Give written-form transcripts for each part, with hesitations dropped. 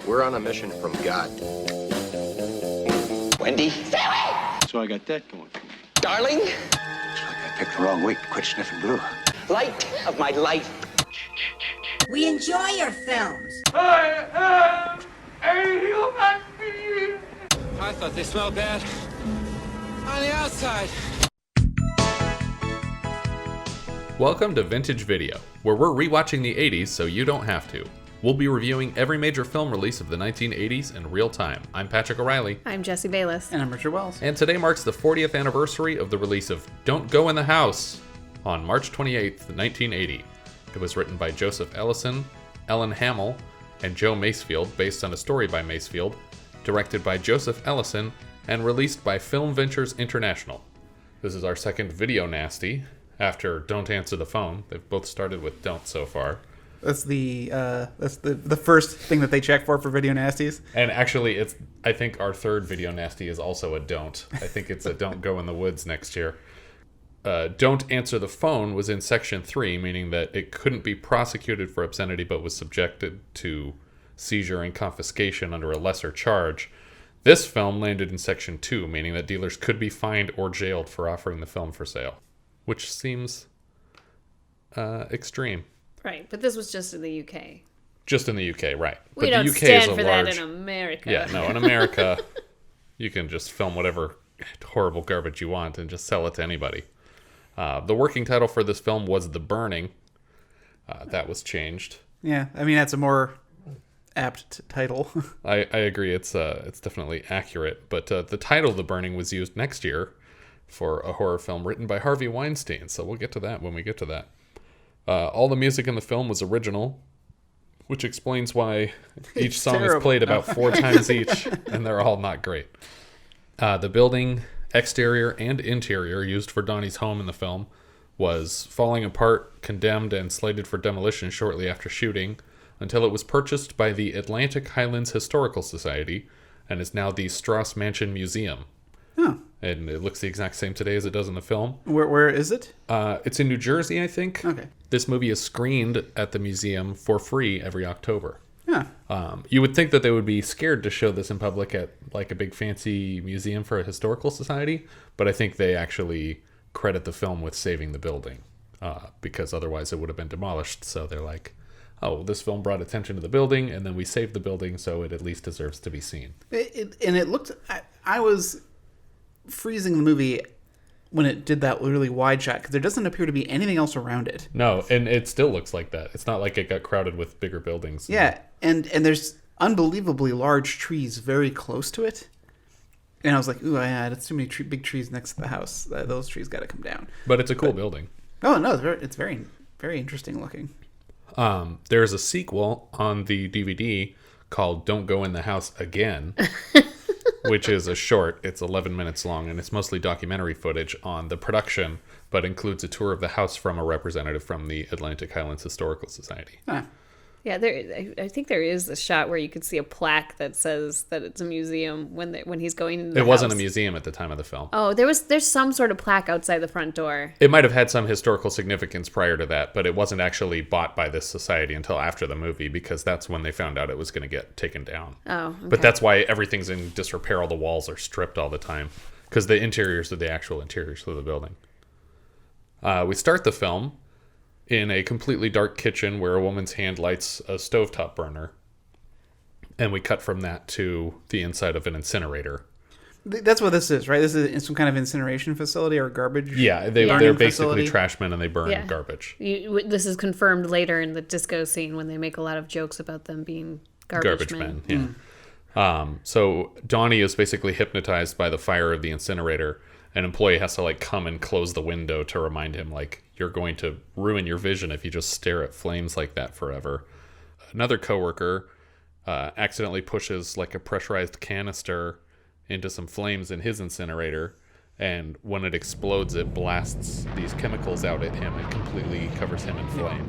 We're on a mission from God. Wendy? Sarah! So I got that going for me. Darling? Looks like I picked the wrong week to quit sniffing glue. Light of my life. We enjoy your films. I am a human being. I thought they smelled bad on the outside. Welcome to Vintage Video, where we're rewatching the 80s so you don't have to. We'll be reviewing every major film release of the 1980s in real time. I'm Patrick O'Reilly. I'm Jesse Bayless. And I'm Richard Wells. And today marks the 40th anniversary of the release of Don't Go in the House on March 28th, 1980. It was written by Joseph Ellison, Ellen Hammill, and Joe Masefield, based on a story by Masefield, directed by Joseph Ellison, and released by Film Ventures International. This is our second video nasty after Don't Answer the Phone. They've both started with Don't so far. That's the first thing that they check for video nasties. And actually, I think our third video nasty is also a don't. I think it's a Don't Go in the Woods next year. Don't Answer the Phone was in Section 3, meaning that it couldn't be prosecuted for obscenity but was subjected to seizure and confiscation under a lesser charge. This film landed in Section 2, meaning that dealers could be fined or jailed for offering the film for sale, which seems extreme. Right, but this was just in the UK. Just in the UK, right. We but don't the UK stand is a for large... that in America. Yeah, no, in America, you can just film whatever horrible garbage you want and just sell it to anybody. The working title for this film was The Burning. That was changed. Yeah, I mean, that's a more apt title. I agree, it's definitely accurate, but the title The Burning was used next year for a horror film written by Harvey Weinstein, so we'll get to that when we get to that. All the music in the film was original, which explains why each song is played about 4 times each, and they're all not great. The building, exterior and interior used for Donny's home in the film was falling apart, condemned, and slated for demolition shortly after shooting, until it was purchased by the Atlantic Highlands Historical Society and is now the Strauss Mansion Museum. Huh. And it looks the exact same today as it does in the film. Where is it? It's in New Jersey, I think. Okay. This movie is screened at the museum for free every October. Yeah. You would think that they would be scared to show this in public at like a big fancy museum for a historical society, but I think they actually credit the film with saving the building because otherwise it would have been demolished. So they're like, oh, well, this film brought attention to the building, and then we saved the building, so it at least deserves to be seen. It looked... I was freezing the movie when it did that really wide shot because there doesn't appear to be anything else around it. No, and it still looks like that. It's not like it got crowded with bigger buildings. Yeah, and there's unbelievably large trees very close to it. And I was like, ooh, yeah, that's too many big trees next to the house. Those trees got to come down. But it's a cool building. Oh, no, it's very, very interesting looking. There's a sequel on the DVD called Don't Go in the House Again, which is a short. It's 11 minutes long, and it's mostly documentary footage on the production, but includes a tour of the house from a representative from the Atlantic Highlands Historical Society. Huh. Yeah, I think there is a shot where you could see a plaque that says that it's a museum when he's going into the house. It wasn't a museum at the time of the film. Oh, there's some sort of plaque outside the front door. It might have had some historical significance prior to that, but it wasn't actually bought by this society until after the movie, because that's when they found out it was going to get taken down. Oh, okay. But that's why everything's in disrepair. All the walls are stripped all the time, because the interiors are the actual interiors of the building. We start the film in a completely dark kitchen where a woman's hand lights a stovetop burner. And we cut from that to the inside of an incinerator. That's what this is, right? This is some kind of incineration facility or garbage. Yeah, they're basically trashmen and they burn garbage. This is confirmed later in the disco scene when they make a lot of jokes about them being garbage men. Yeah. So Donny is basically hypnotized by the fire of the incinerator. An employee has to come and close the window to remind him you're going to ruin your vision if you just stare at flames like that forever. Another coworker accidentally pushes a pressurized canister into some flames in his incinerator, and when it explodes, it blasts these chemicals out at him and completely covers him in flame.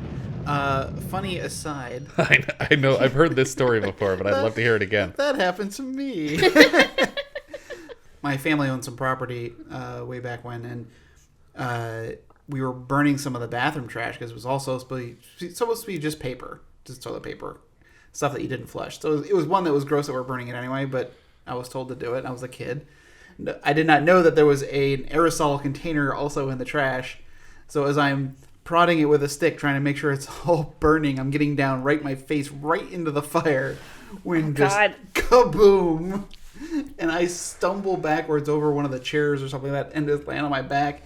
Funny aside. I know, I've heard this story before, but I'd love to hear it again. That happened to me. My family owned some property way back when, and we were burning some of the bathroom trash because it was also supposed to be just paper, just toilet paper. stuff that you didn't flush. So it was one that was gross that we're burning it anyway, but I was told to do it. And I was a kid. I did not know that there was an aerosol container also in the trash. So as I'm prodding it with a stick, trying to make sure it's all burning, I'm getting down my face right into the fire when just kaboom. And I stumble backwards over one of the chairs or something like that and just land on my back.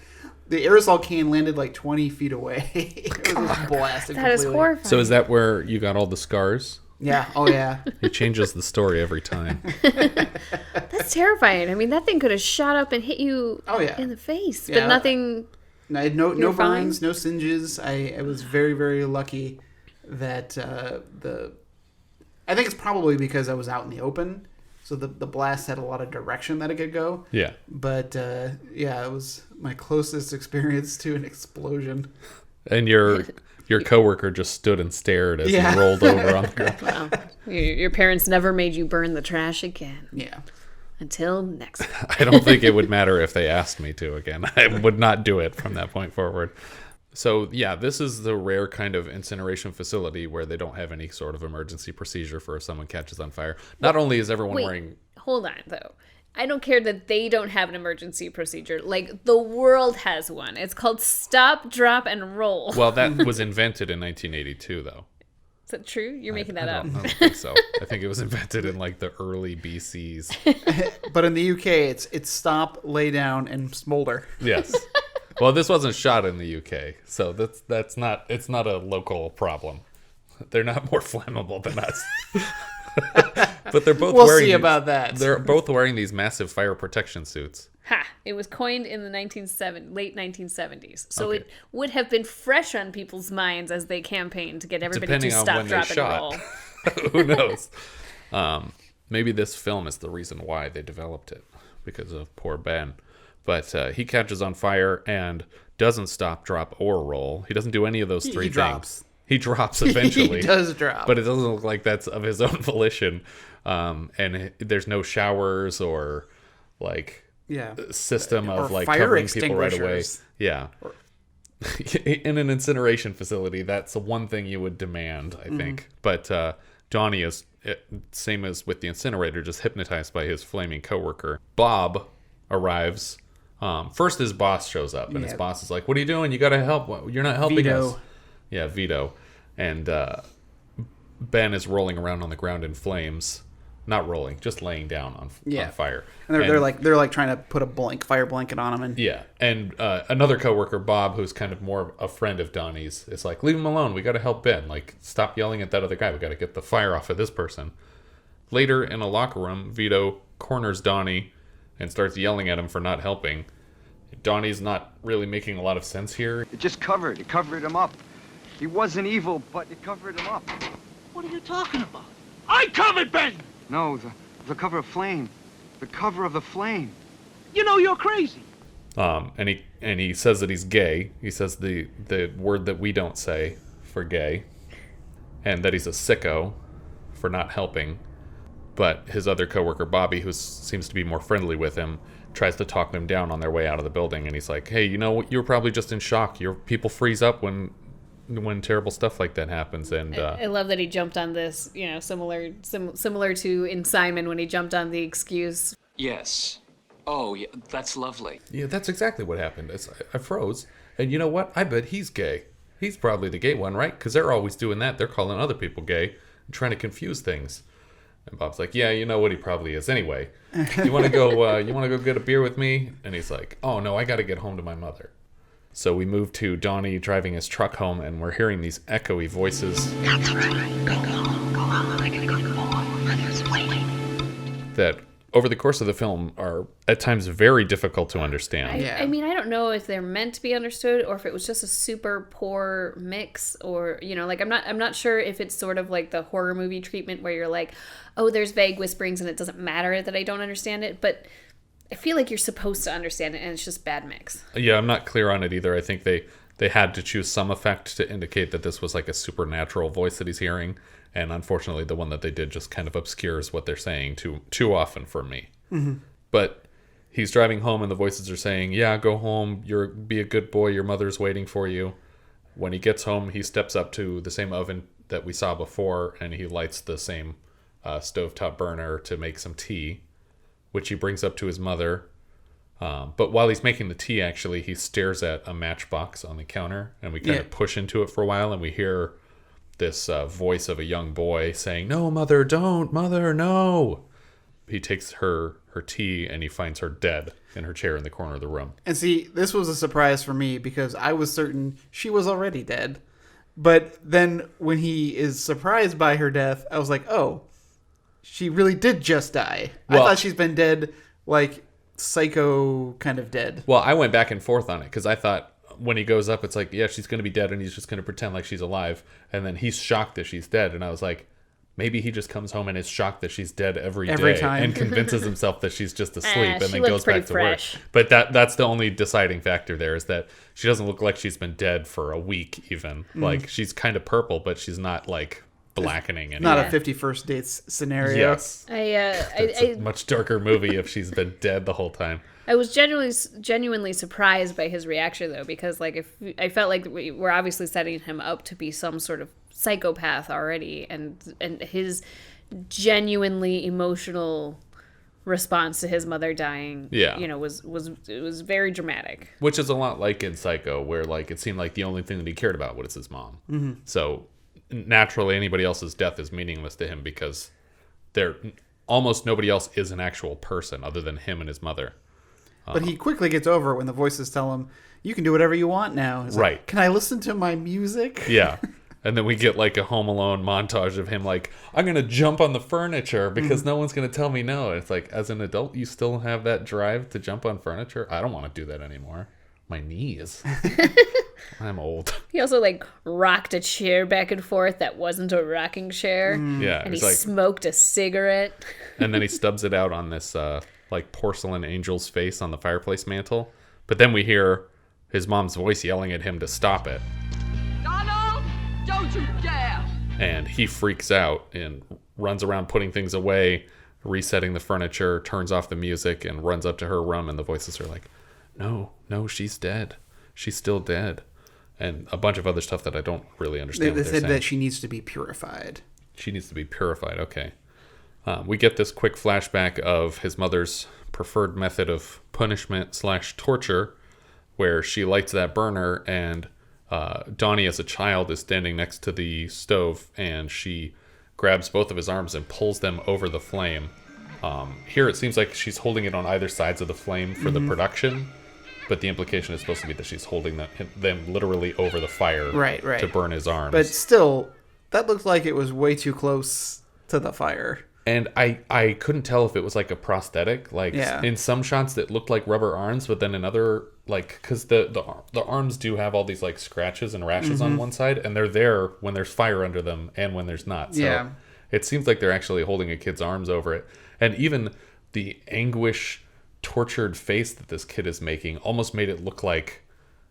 The aerosol can landed like 20 feet away. It was just blasted That is completely. horrifying. So is that where you got all the scars? Yeah. Oh, yeah. It changes the story every time. That's terrifying. I mean, that thing could have shot up and hit you in the face, Yeah. but nothing... I had no fine? burns, no singes. I was very, very lucky that I think it's probably because I was out in the open. So the blast had a lot of direction that it could go. Yeah. But, it was my closest experience to an explosion. And your coworker just stood and stared as he rolled over on the ground. Wow. Your parents never made you burn the trash again. Yeah. Until next time. I don't think it would matter if they asked me to again. I would not do it from that point forward. So, yeah, this is the rare kind of incineration facility where they don't have any sort of emergency procedure for if someone catches on fire. Not only is everyone wearing... Hold on, though. I don't care that they don't have an emergency procedure. Like, the world has one. It's called stop, drop, and roll. Well, that was invented in 1982, though. Is that true? You're making that up. I don't think so. I think it was invented in, like, the early BCs. But in the UK, it's stop, lay down, and smolder. Yes. Well, this wasn't shot in the UK, so it's not a local problem. They're not more flammable than us. But they're both We'll wearing see about that. They're both wearing these massive fire protection suits. Ha! It was coined in the late 1970s. So Okay. it would have been fresh on people's minds as they campaigned to get everybody Depending to on stop, when they drop, and shot. roll. Who knows? Maybe this film is the reason why they developed it, because of poor Ben. But he catches on fire and doesn't stop, drop, or roll. He doesn't do any of those three things. Drops. He drops eventually. He does drop. But it doesn't look like that's of his own volition. And there's no showers or like system of Or like fire covering people right away. extinguishers. Yeah. In an incineration facility, that's the one thing you would demand, I think. But Donny is, same as with the incinerator, just hypnotized by his flaming coworker. Bob arrives. First, his boss shows up, and his boss is like, "What are you doing? You got to help. You're not helping Vito. us." Yeah, Vito. And Ben is rolling around on the ground in flames. Not rolling, just laying down on fire. And they're like trying to put a fire blanket on him. And yeah, and another coworker, Bob, who's kind of more a friend of Donnie's, is like, "Leave him alone. We got to help Ben. Like, stop yelling at that other guy. We got to get the fire off of this person." Later, in a locker room, Vito corners Donnie and starts yelling at him for not helping. Donnie's not really making a lot of sense here. It just covered him up. He wasn't evil, but it covered him up. What are you talking about? I covered Ben! No, the cover of flame. The cover of the flame. You know you're crazy. And he says that he's gay. He says the word that we don't say for gay, and that he's a sicko for not helping. But his other coworker, Bobby, who seems to be more friendly with him, tries to talk them down on their way out of the building. And he's like, "Hey, you know what? You're probably just in shock. Your people freeze up when terrible stuff like that happens." And I love that he jumped on this, similar to in Simon when he jumped on the excuse. Yes. Oh, yeah, that's lovely. yeah, that's exactly what happened. I froze. And you know what? I bet he's gay. He's probably the gay one, right? Because they're always doing that. They're calling other people gay and trying to confuse things. And Bob's like, "Yeah, you know what he probably is anyway. You want to go? You want to go get a beer with me?" And he's like, "Oh no, I got to get home to my mother." So we move to Donnie driving his truck home, and we're hearing these echoey voices. That's right. Go home. I gotta go to mother's waiting. That over the course of the film are at times very difficult to understand. I mean, I don't know if they're meant to be understood or if it was just a super poor mix, or I'm not sure if it's sort of like the horror movie treatment where you're like, oh, there's vague whisperings and it doesn't matter that I don't understand it, but I feel like you're supposed to understand it and it's just bad mix. Yeah, I'm not clear on it either. I think they had to choose some effect to indicate that this was like a supernatural voice that he's hearing, and unfortunately the one that they did just kind of obscures what they're saying too often for me. Mm-hmm. But he's driving home and the voices are saying, "Yeah, go home, be a good boy, your mother's waiting for you." When he gets home, he steps up to the same oven that we saw before, and he lights the same stovetop burner to make some tea, which he brings up to his mother. But while he's making the tea, actually, he stares at a matchbox on the counter, and we kind of push into it for a while, and we hear this voice of a young boy saying, "No, mother, don't, mother, no." He takes her tea, and he finds her dead in her chair in the corner of the room. And see, this was a surprise for me because I was certain she was already dead. But then when he is surprised by her death, I was like, oh, she really did just die. Well, I thought she's been dead, like, psycho kind of dead. Well, I went back and forth on it because I thought when he goes up, it's like, yeah, she's going to be dead, and he's just going to pretend like she's alive. And then he's shocked that she's dead. And I was like, maybe he just comes home and is shocked that she's dead every day time. and convinces himself that she's just asleep and then looks goes pretty back to fresh. work. But that's the only deciding factor there, is that she doesn't look like she's been dead for a week even. Like, she's kind of purple, but she's not like blackening anymore. Not a 51st Dates scenario. Yes. It's a much darker movie if she's been dead the whole time. I was genuinely surprised by his reaction, though, because like if I felt like we're obviously setting him up to be some sort of psychopath already, and his genuinely emotional response to his mother dying, was very dramatic. Which is a lot like in Psycho, where like it seemed like the only thing that he cared about was his mom. Mm-hmm. So naturally, anybody else's death is meaningless to him because almost nobody else is an actual person other than him and his mother. But he quickly gets over it when the voices tell him, you can do whatever you want now. He's right. Like, can I listen to my music? Yeah. And then we get like a Home Alone montage of him like, I'm going to jump on the furniture because no one's going to tell me no. And it's like, as an adult, you still have that drive to jump on furniture? I don't want to do that anymore. My knees. I'm old. He also like rocked a chair back and forth that wasn't a rocking chair. Yeah. And he smoked a cigarette. And then he stubs it out on this like porcelain angel's face on the fireplace mantle. But then we hear his mom's voice yelling at him to stop it. Donald, don't you dare! And he freaks out and runs around putting things away, resetting the furniture, turns off the music, and runs up to her room. And the voices are like, no, she's dead. She's still dead. And a bunch of other stuff that I don't really understand. They said that she needs to be purified. She needs to be purified, okay. We get this quick flashback of his mother's preferred method of punishment / torture, where she lights that burner and Donny as a child is standing next to the stove and she grabs both of his arms and pulls them over the flame. Here it seems like she's holding it on either sides of the flame for the production, but the implication is supposed to be that she's holding them literally over the fire right. to burn his arms. But still, that looked like it was way too close to the fire. And I couldn't tell if it was like a prosthetic. Like in some shots it looked like rubber arms, but then in other, like, because the arms do have all these like scratches and rashes on one side, and they're there when there's fire under them and when there's not. So it seems like they're actually holding a kid's arms over it. And even the anguish, tortured face that this kid is making almost made it look like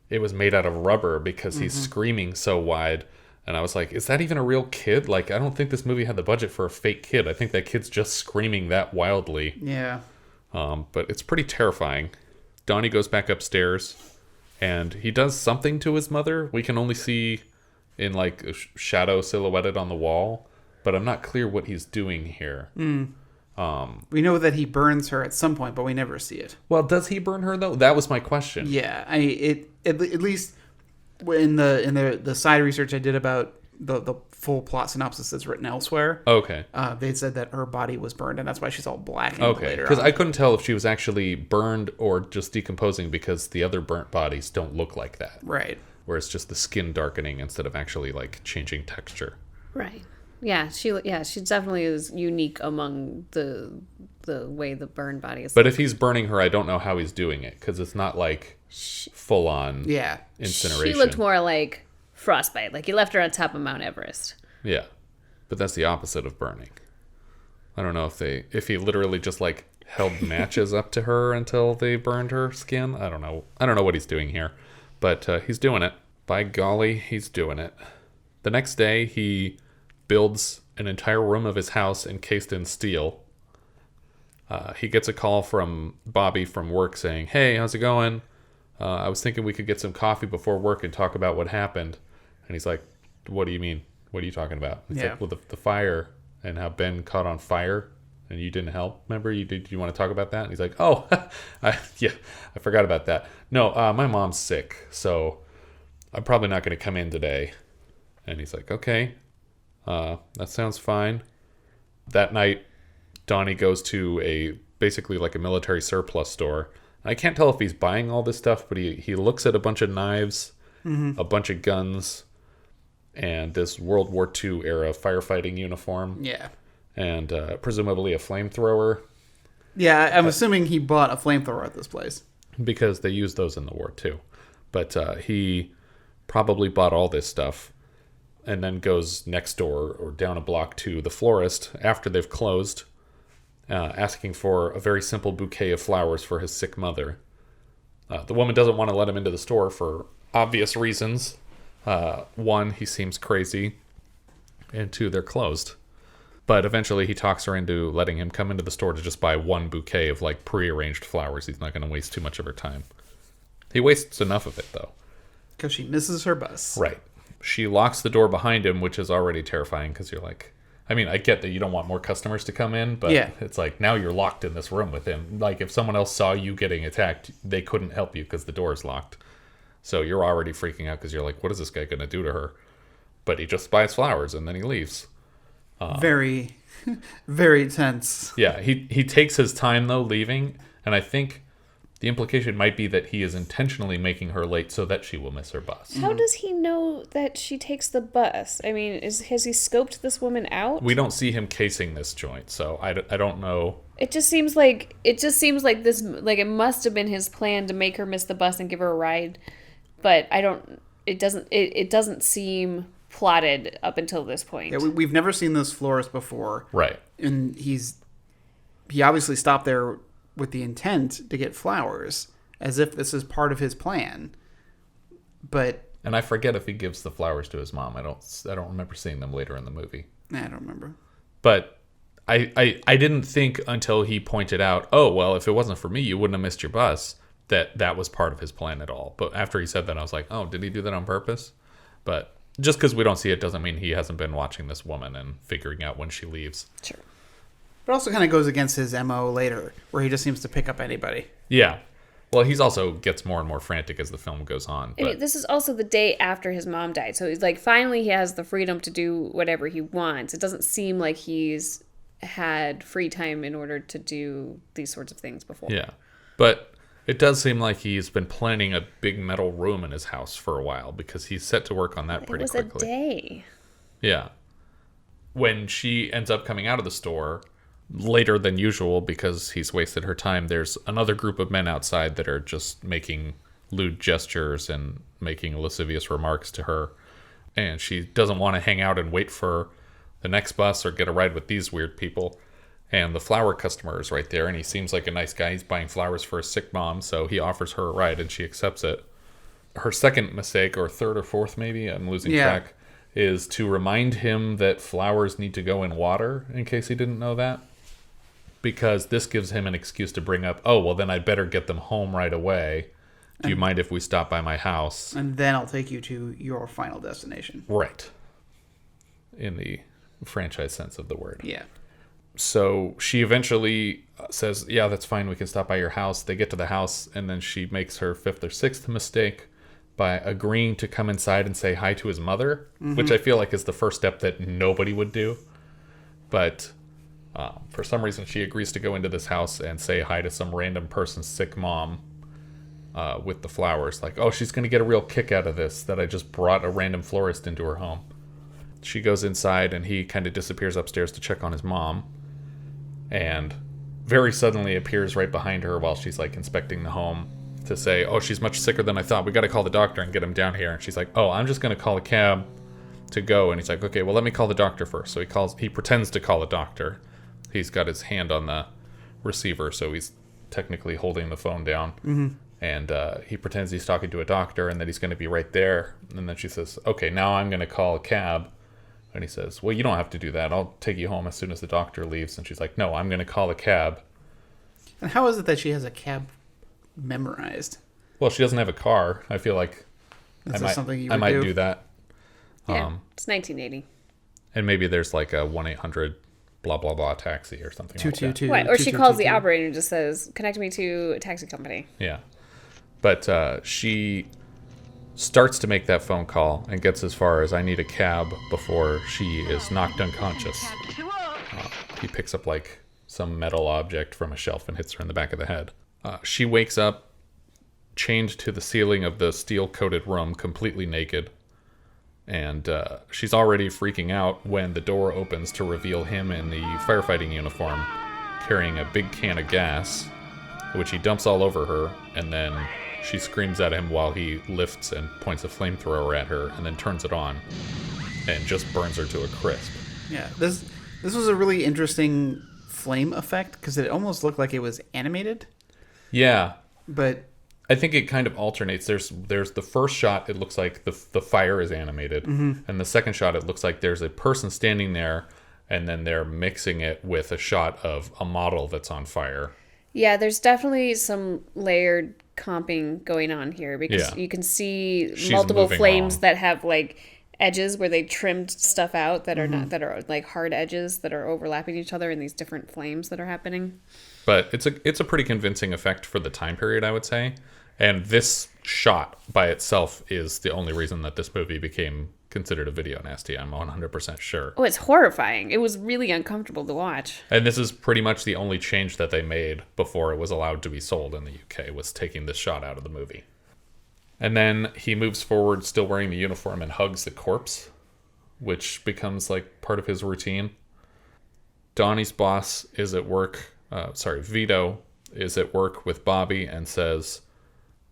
it was made out of rubber because he's screaming so wide. And I was like, is that even a real kid? Like, I don't think this movie had the budget for a fake kid. I think that kid's just screaming that wildly. Yeah. But it's pretty terrifying. Donny goes back upstairs, and he does something to his mother. We can only see in, like, a shadow silhouetted on the wall. But I'm not clear what he's doing here. We know that he burns her at some point, but we never see it. Well, does he burn her, though? That was my question. Yeah. At least... In the side research I did about the full plot synopsis that's written elsewhere. Okay. They said that her body was burned, and that's why she's all blackened later on. Because I couldn't tell if she was actually burned or just decomposing because the other burnt bodies don't look like that. Right. Where it's just the skin darkening instead of actually like changing texture. Right. Yeah, she definitely is unique among the way the burn body is. But if he's burning her, I don't know how he's doing it because it's not like full on incineration. She looked more like frostbite, like he left her on top of Mount Everest. Yeah, but that's the opposite of burning. I don't know if he literally just like held matches up to her until they burned her skin. I don't know what he's doing here, but he's doing it. By golly, he's doing it. The next day, he builds an entire room of his house encased in steel. He gets a call from Bobby from work saying, hey, how's it going? I was thinking we could get some coffee before work and talk about what happened. And he's like, what do you mean? what are you talking about? It's Yeah. like, well, the fire and how Ben caught on fire and you didn't help. Remember, you want to talk about that? And he's like, oh, I forgot about that. No, my mom's sick, so I'm probably not going to come in today. And he's like, okay, that sounds fine. That night, Donny goes to basically like a military surplus store. I can't tell if he's buying all this stuff, but he looks at a bunch of knives, a bunch of guns, and this World War II era firefighting uniform. Yeah. And presumably a flamethrower. Yeah, I'm assuming he bought a flamethrower at this place. Because they used those in the war too. But he probably bought all this stuff and then goes next door or down a block to the florist after they've closed, asking for a very simple bouquet of flowers for his sick mother. The woman doesn't want to let him into the store for obvious reasons. One, he seems crazy, and two, they're closed. But eventually he talks her into letting him come into the store to just buy one bouquet of like prearranged flowers. He's not going to waste too much of her time. He wastes enough of it though. Because she misses her bus. Right. She locks the door behind him, which is already terrifying because you're like, I mean, I get that you don't want more customers to come in, but It's like now you're locked in this room with him. Like if someone else saw you getting attacked, they couldn't help you because the door is locked. So you're already freaking out because you're like, what is this guy going to do to her? But he just buys flowers and then he leaves. Very, very tense. Yeah, he takes his time though leaving, and I think the implication might be that he is intentionally making her late so that she will miss her bus. How does he know that she takes the bus? I mean, has he scoped this woman out? We don't see him casing this joint, so I don't know. It just seems like this, like it must have been his plan to make her miss the bus and give her a ride, but it doesn't seem plotted up until this point. Yeah, we've never seen this florist before. Right. And he obviously stopped there with the intent to get flowers, as if this is part of his plan. And I forget if he gives the flowers to his mom. I don't remember seeing them later in the movie. I don't remember. But I didn't think until he pointed out, oh, well, if it wasn't for me, you wouldn't have missed your bus, that was part of his plan at all. But after he said that, I was like, oh, did he do that on purpose? But just because we don't see it doesn't mean he hasn't been watching this woman and figuring out when she leaves. Sure. But also kind of goes against his MO later, where he just seems to pick up anybody. Yeah. Well, he's also gets more and more frantic as the film goes on. I mean, this is also the day after his mom died. So he's like, finally he has the freedom to do whatever he wants. It doesn't seem like he's had free time in order to do these sorts of things before. Yeah. But it does seem like he's been planning a big metal room in his house for a while because he's set to work on that pretty quickly. It was a day. Yeah. When she ends up coming out of the store later than usual because he's wasted her time, there's another group of men outside that are just making lewd gestures and making lascivious remarks to her. And she doesn't want to hang out and wait for the next bus or get a ride with these weird people. And the flower customer is right there, and he seems like a nice guy. He's buying flowers for his sick mom, so he offers her a ride, and she accepts it. Her second mistake, or third or fourth maybe, I'm losing track, is to remind him that flowers need to go in water, in case he didn't know that. Because this gives him an excuse to bring up, oh, well, then I'd better get them home right away. Do you mind if we stop by my house? And then I'll take you to your final destination. Right. In the franchise sense of the word. Yeah. So she eventually says, yeah, that's fine. We can stop by your house. They get to the house, and then she makes her fifth or sixth mistake by agreeing to come inside and say hi to his mother, which I feel like is the first step that nobody would do. But for some reason, she agrees to go into this house and say hi to some random person's sick mom with the flowers. Like, oh, she's going to get a real kick out of this, that I just brought a random florist into her home. She goes inside, and he kind of disappears upstairs to check on his mom. And very suddenly appears right behind her while she's like inspecting the home to say, oh, she's much sicker than I thought. We got to call the doctor and get him down here. And she's like, oh, I'm just going to call a cab to go. And he's like, okay, well, let me call the doctor first. So he pretends to call the doctor. He's got his hand on the receiver, so he's technically holding the phone down. Mm-hmm. And he pretends he's talking to a doctor and that he's going to be right there. And then she says, okay, now I'm going to call a cab. And he says, well, you don't have to do that. I'll take you home as soon as the doctor leaves. And she's like, no, I'm going to call a cab. And how is it that she has a cab memorized? Well, she doesn't have a car. I feel like I might do that. Yeah, it's 1980. And maybe there's like a 1-800 blah blah blah taxi or something like that. Right, or she calls the operator and just says, "Connect me to a taxi company." Yeah. But she starts to make that phone call and gets as far as, "I need a cab," before she is knocked unconscious. He picks up like some metal object from a shelf and hits her in the back of the head. She wakes up chained to the ceiling of the steel-coated room, completely naked. And she's already freaking out when the door opens to reveal him in the firefighting uniform, carrying a big can of gas, which he dumps all over her, and then she screams at him while he lifts and points a flamethrower at her, and then turns it on, and just burns her to a crisp. Yeah, this was a really interesting flame effect, because it almost looked like it was animated. Yeah. But I think it kind of alternates. There's the first shot, it looks like the fire is animated. Mhm. And the second shot, it looks like there's a person standing there, and then they're mixing it with a shot of a model that's on fire. Yeah, there's definitely some layered comping going on here, because you can see She's multiple flames wrong. that have like edges where they trimmed stuff out that are not, that are like hard edges that are overlapping each other in these different flames that are happening. But it's a pretty convincing effect for the time period, I would say. And this shot by itself is the only reason that this movie became considered a video nasty. I'm 100% sure. Oh, it's horrifying. It was really uncomfortable to watch. And this is pretty much the only change that they made before it was allowed to be sold in the UK, was taking this shot out of the movie. And then he moves forward, still wearing the uniform, and hugs the corpse, which becomes like part of his routine. Donnie's boss is at work. Vito is at work with Bobby and says,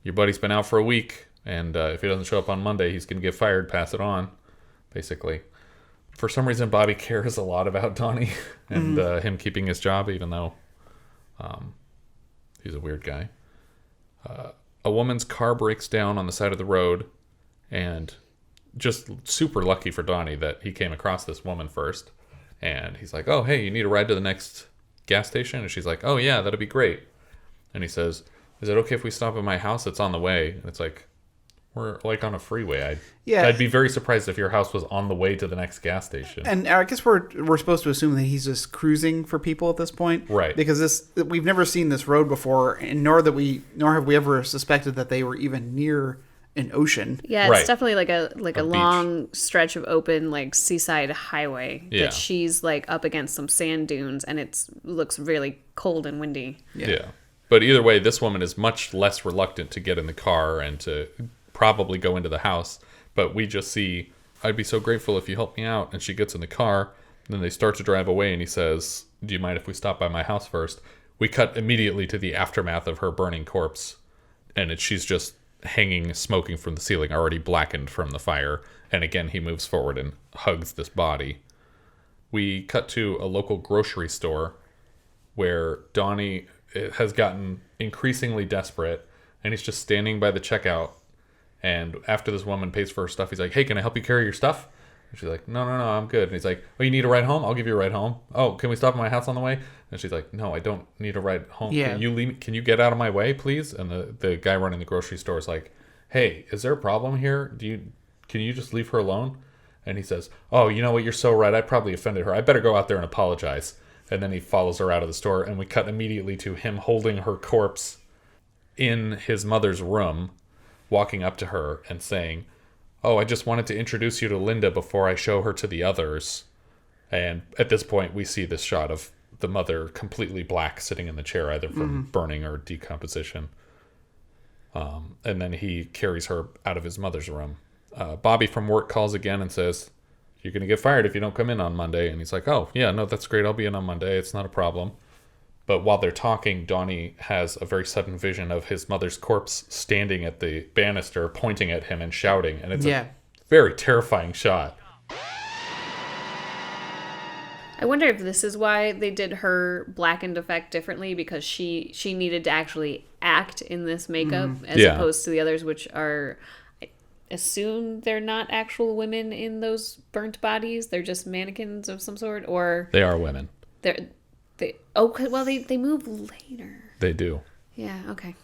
"Your buddy's been out for a week, and if he doesn't show up on Monday, he's going to get fired. Pass it on," basically. For some reason, Bobby cares a lot about Donnie and him keeping his job, even though he's a weird guy. A woman's car breaks down on the side of the road, and just super lucky for Donnie that he came across this woman first. And he's like, "Oh, hey, you need a ride to the next gas station?" And she's like, "Oh, yeah, that'd be great." And he says, "Is it okay if we stop at my house? It's on the way." And it's like, we're like on a freeway. I'd be very surprised if your house was on the way to the next gas station. And I guess we're supposed to assume that he's just cruising for people at this point, right? Because we've never seen this road before, and nor have we ever suspected that they were even near an ocean. Yeah, it's definitely like a long stretch of open like seaside highway that she's like up against some sand dunes, and it looks really cold and windy. Yeah. But either way, this woman is much less reluctant to get in the car and to probably go into the house. But we just see, "I'd be so grateful if you helped me out." And she gets in the car. And then they start to drive away, and he says, "Do you mind if we stop by my house first?" We cut immediately to the aftermath of her burning corpse. And she's just hanging, smoking from the ceiling, already blackened from the fire. And again, he moves forward and hugs this body. We cut to a local grocery store where Donnie has gotten increasingly desperate, and he's just standing by the checkout. And after this woman pays for her stuff, he's like, "Hey, can I help you carry your stuff?" And she's like, No, I'm good." And he's like, "Oh, you need a ride home? I'll give you a ride home." "Oh, can we stop at my house on the way?" And she's like, "No, I don't need a ride home. Yeah. Can you get out of my way, please?" And the guy running the grocery store is like, "Hey, is there a problem here? Can you just leave her alone?" And he says, "Oh, you know what? You're so right. I probably offended her. I better go out there and apologize." And then he follows her out of the store, and we cut immediately to him holding her corpse in his mother's room, walking up to her and saying, "Oh, I just wanted to introduce you to Linda before I show her to the others." And at this point, we see this shot of the mother completely black, sitting in the chair, either from burning or decomposition. And then he carries her out of his mother's room. Bobby from work calls again and says, "You're going to get fired if you don't come in on Monday." And he's like, "Oh, yeah, no, that's great. I'll be in on Monday. It's not a problem." But while they're talking, Donnie has a very sudden vision of his mother's corpse standing at the banister, pointing at him and shouting. And it's a very terrifying shot. I wonder if this is why they did her blackened effect differently, because she needed to actually act in this makeup as opposed to the others, which are, I assume they're not actual women in those burnt bodies. They're just mannequins of some sort, or they are women. They move later. They do. Yeah, okay.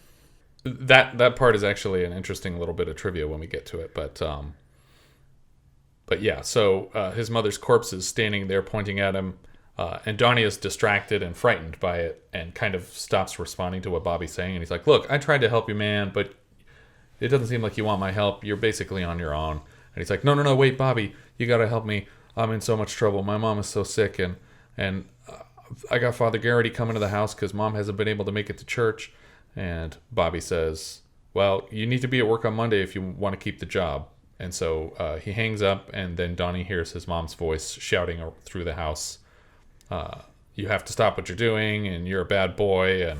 That part is actually an interesting little bit of trivia when we get to it, but But yeah, so his mother's corpse is standing there pointing at him, and Donny is distracted and frightened by it and kind of stops responding to what Bobby's saying. And he's like, look, I tried to help you, man, but it doesn't seem like you want my help. You're basically on your own. And he's like, no, wait, Bobby, you got to help me. I'm in so much trouble. My mom is so sick, and I got Father Garrity coming to the house because Mom hasn't been able to make it to church. And Bobby says, well, you need to be at work on Monday if you want to keep the job. And so he hangs up, and then Donny hears his mom's voice shouting through the house, you have to stop what you're doing, and you're a bad boy. And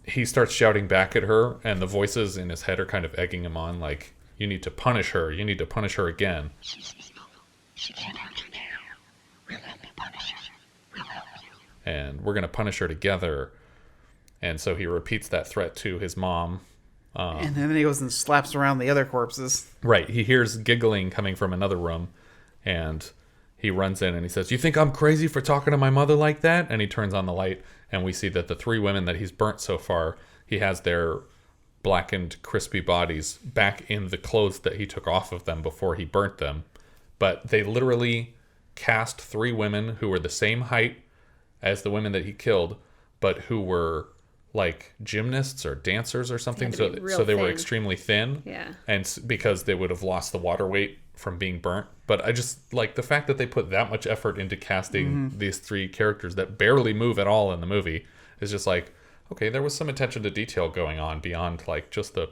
he starts shouting back at her, and the voices in his head are kind of egging him on, like, you need to punish her. You need to punish her again. She can't hurt you now. We'll help you punish her. We'll help you. And we're going to punish her together. And so he repeats that threat to his mom. And then he goes and slaps around the other corpses. Right. He hears giggling coming from another room. And he runs in and he says, you think I'm crazy for talking to my mother like that? And he turns on the light. And we see that the 3 women that he's burnt so far, he has their blackened, crispy bodies back in the clothes that he took off of them before he burnt them. But they literally cast 3 women who were the same height as the women that he killed, but who were like gymnasts or dancers or something. So they were extremely thin. Yeah. And because they would have lost the water weight from being burnt. But I just like the fact that they put that much effort into casting these 3 characters that barely move at all in the movie is just like, okay, there was some attention to detail going on beyond like just the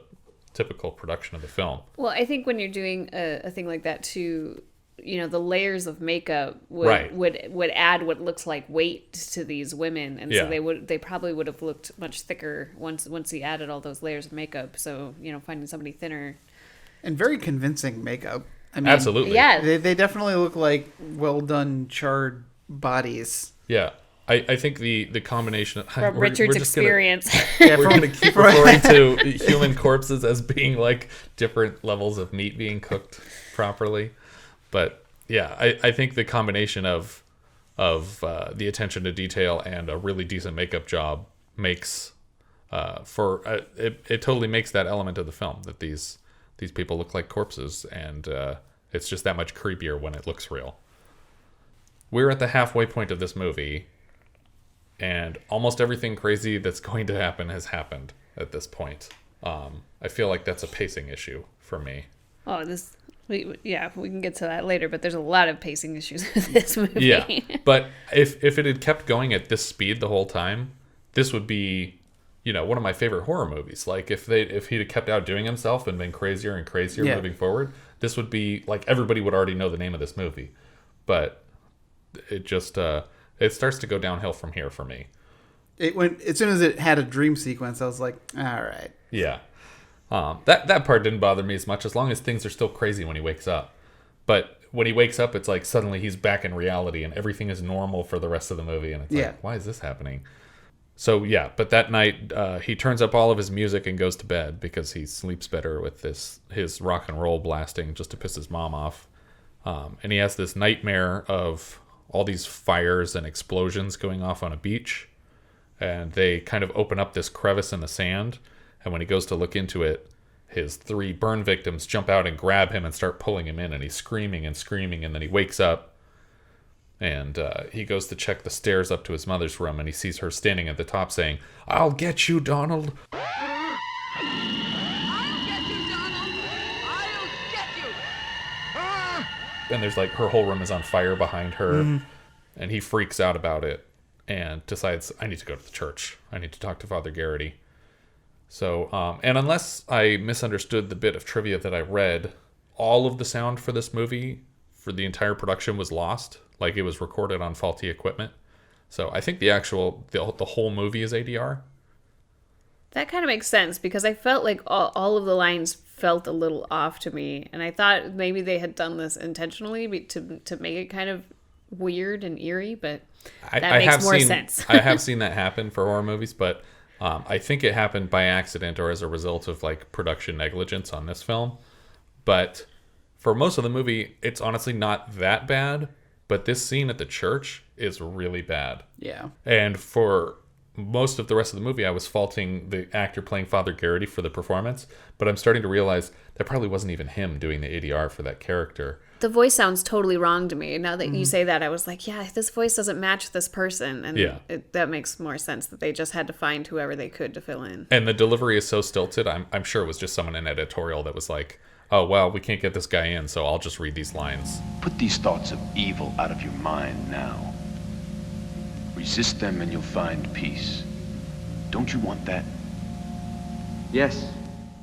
typical production of the film. Well, I think when you're doing a thing like that too, you know, the layers of makeup would add what looks like weight to these women, and so they probably would have looked much thicker once he added all those layers of makeup. So, you know, finding somebody thinner and very convincing makeup. I mean, absolutely, yeah, they definitely look like well done charred bodies. Yeah. I think the combination of from Richard's experience. We're going to keep referring to human corpses as being like different levels of meat being cooked properly. But yeah, I think the combination of the attention to detail and a really decent makeup job makes it totally makes that element of the film that these people look like corpses, and it's just that much creepier when it looks real. We're at the halfway point of this movie, and almost everything crazy that's going to happen has happened at this point. I feel like that's a pacing issue for me. Oh, we can get to that later, but there's a lot of pacing issues with this movie. Yeah, but if it had kept going at this speed the whole time, this would be, you know, one of my favorite horror movies. Like if he'd have kept outdoing himself and been crazier and crazier moving forward, this would be like everybody would already know the name of this movie. But it just it starts to go downhill from here for me. It went as soon as it had a dream sequence. I was like, all right. Yeah, that part didn't bother me as much, as long as things are still crazy when he wakes up. But when he wakes up, it's like suddenly he's back in reality and everything is normal for the rest of the movie, and it's like, why is this happening? So yeah, but that night he turns up all of his music and goes to bed because he sleeps better with his rock and roll blasting just to piss his mom off. And he has this nightmare of all these fires and explosions going off on a beach, and they kind of open up this crevice in the sand, and when he goes to look into it, his 3 burn victims jump out and grab him and start pulling him in, and he's screaming and screaming, and then he wakes up, and he goes to check the stairs up to his mother's room, and he sees her standing at the top saying, "I'll get you, Donald." I'll get you, Donald. I'll get you. And there's like, her whole room is on fire behind her, and he freaks out about it and decides, I need to go to the church. I need to talk to Father Garrity. So, and unless I misunderstood the bit of trivia that I read, all of the sound for this movie, for the entire production, was lost. Like, it was recorded on faulty equipment. So I think the whole movie is ADR. That kind of makes sense, because I felt like all of the lines felt a little off to me, and I thought maybe they had done this intentionally to make it kind of weird and eerie, but that makes more sense. I have seen that happen for horror movies, but I think it happened by accident or as a result of like production negligence on this film. But for most of the movie, it's honestly not that bad. But this scene at the church is really bad. Yeah. And for most of the rest of the movie, I was faulting the actor playing Father Garrity for the performance, but I'm starting to realize that probably wasn't even him doing the ADR for that character. The voice sounds totally wrong to me. Now that you say that, I was like, yeah, this voice doesn't match this person. And that makes more sense that they just had to find whoever they could to fill in. And the delivery is so stilted, I'm sure it was just someone in editorial that was like, oh, well, we can't get this guy in, so I'll just read these lines. Put these thoughts of evil out of your mind now. Resist them and you'll find peace. Don't you want that? Yes.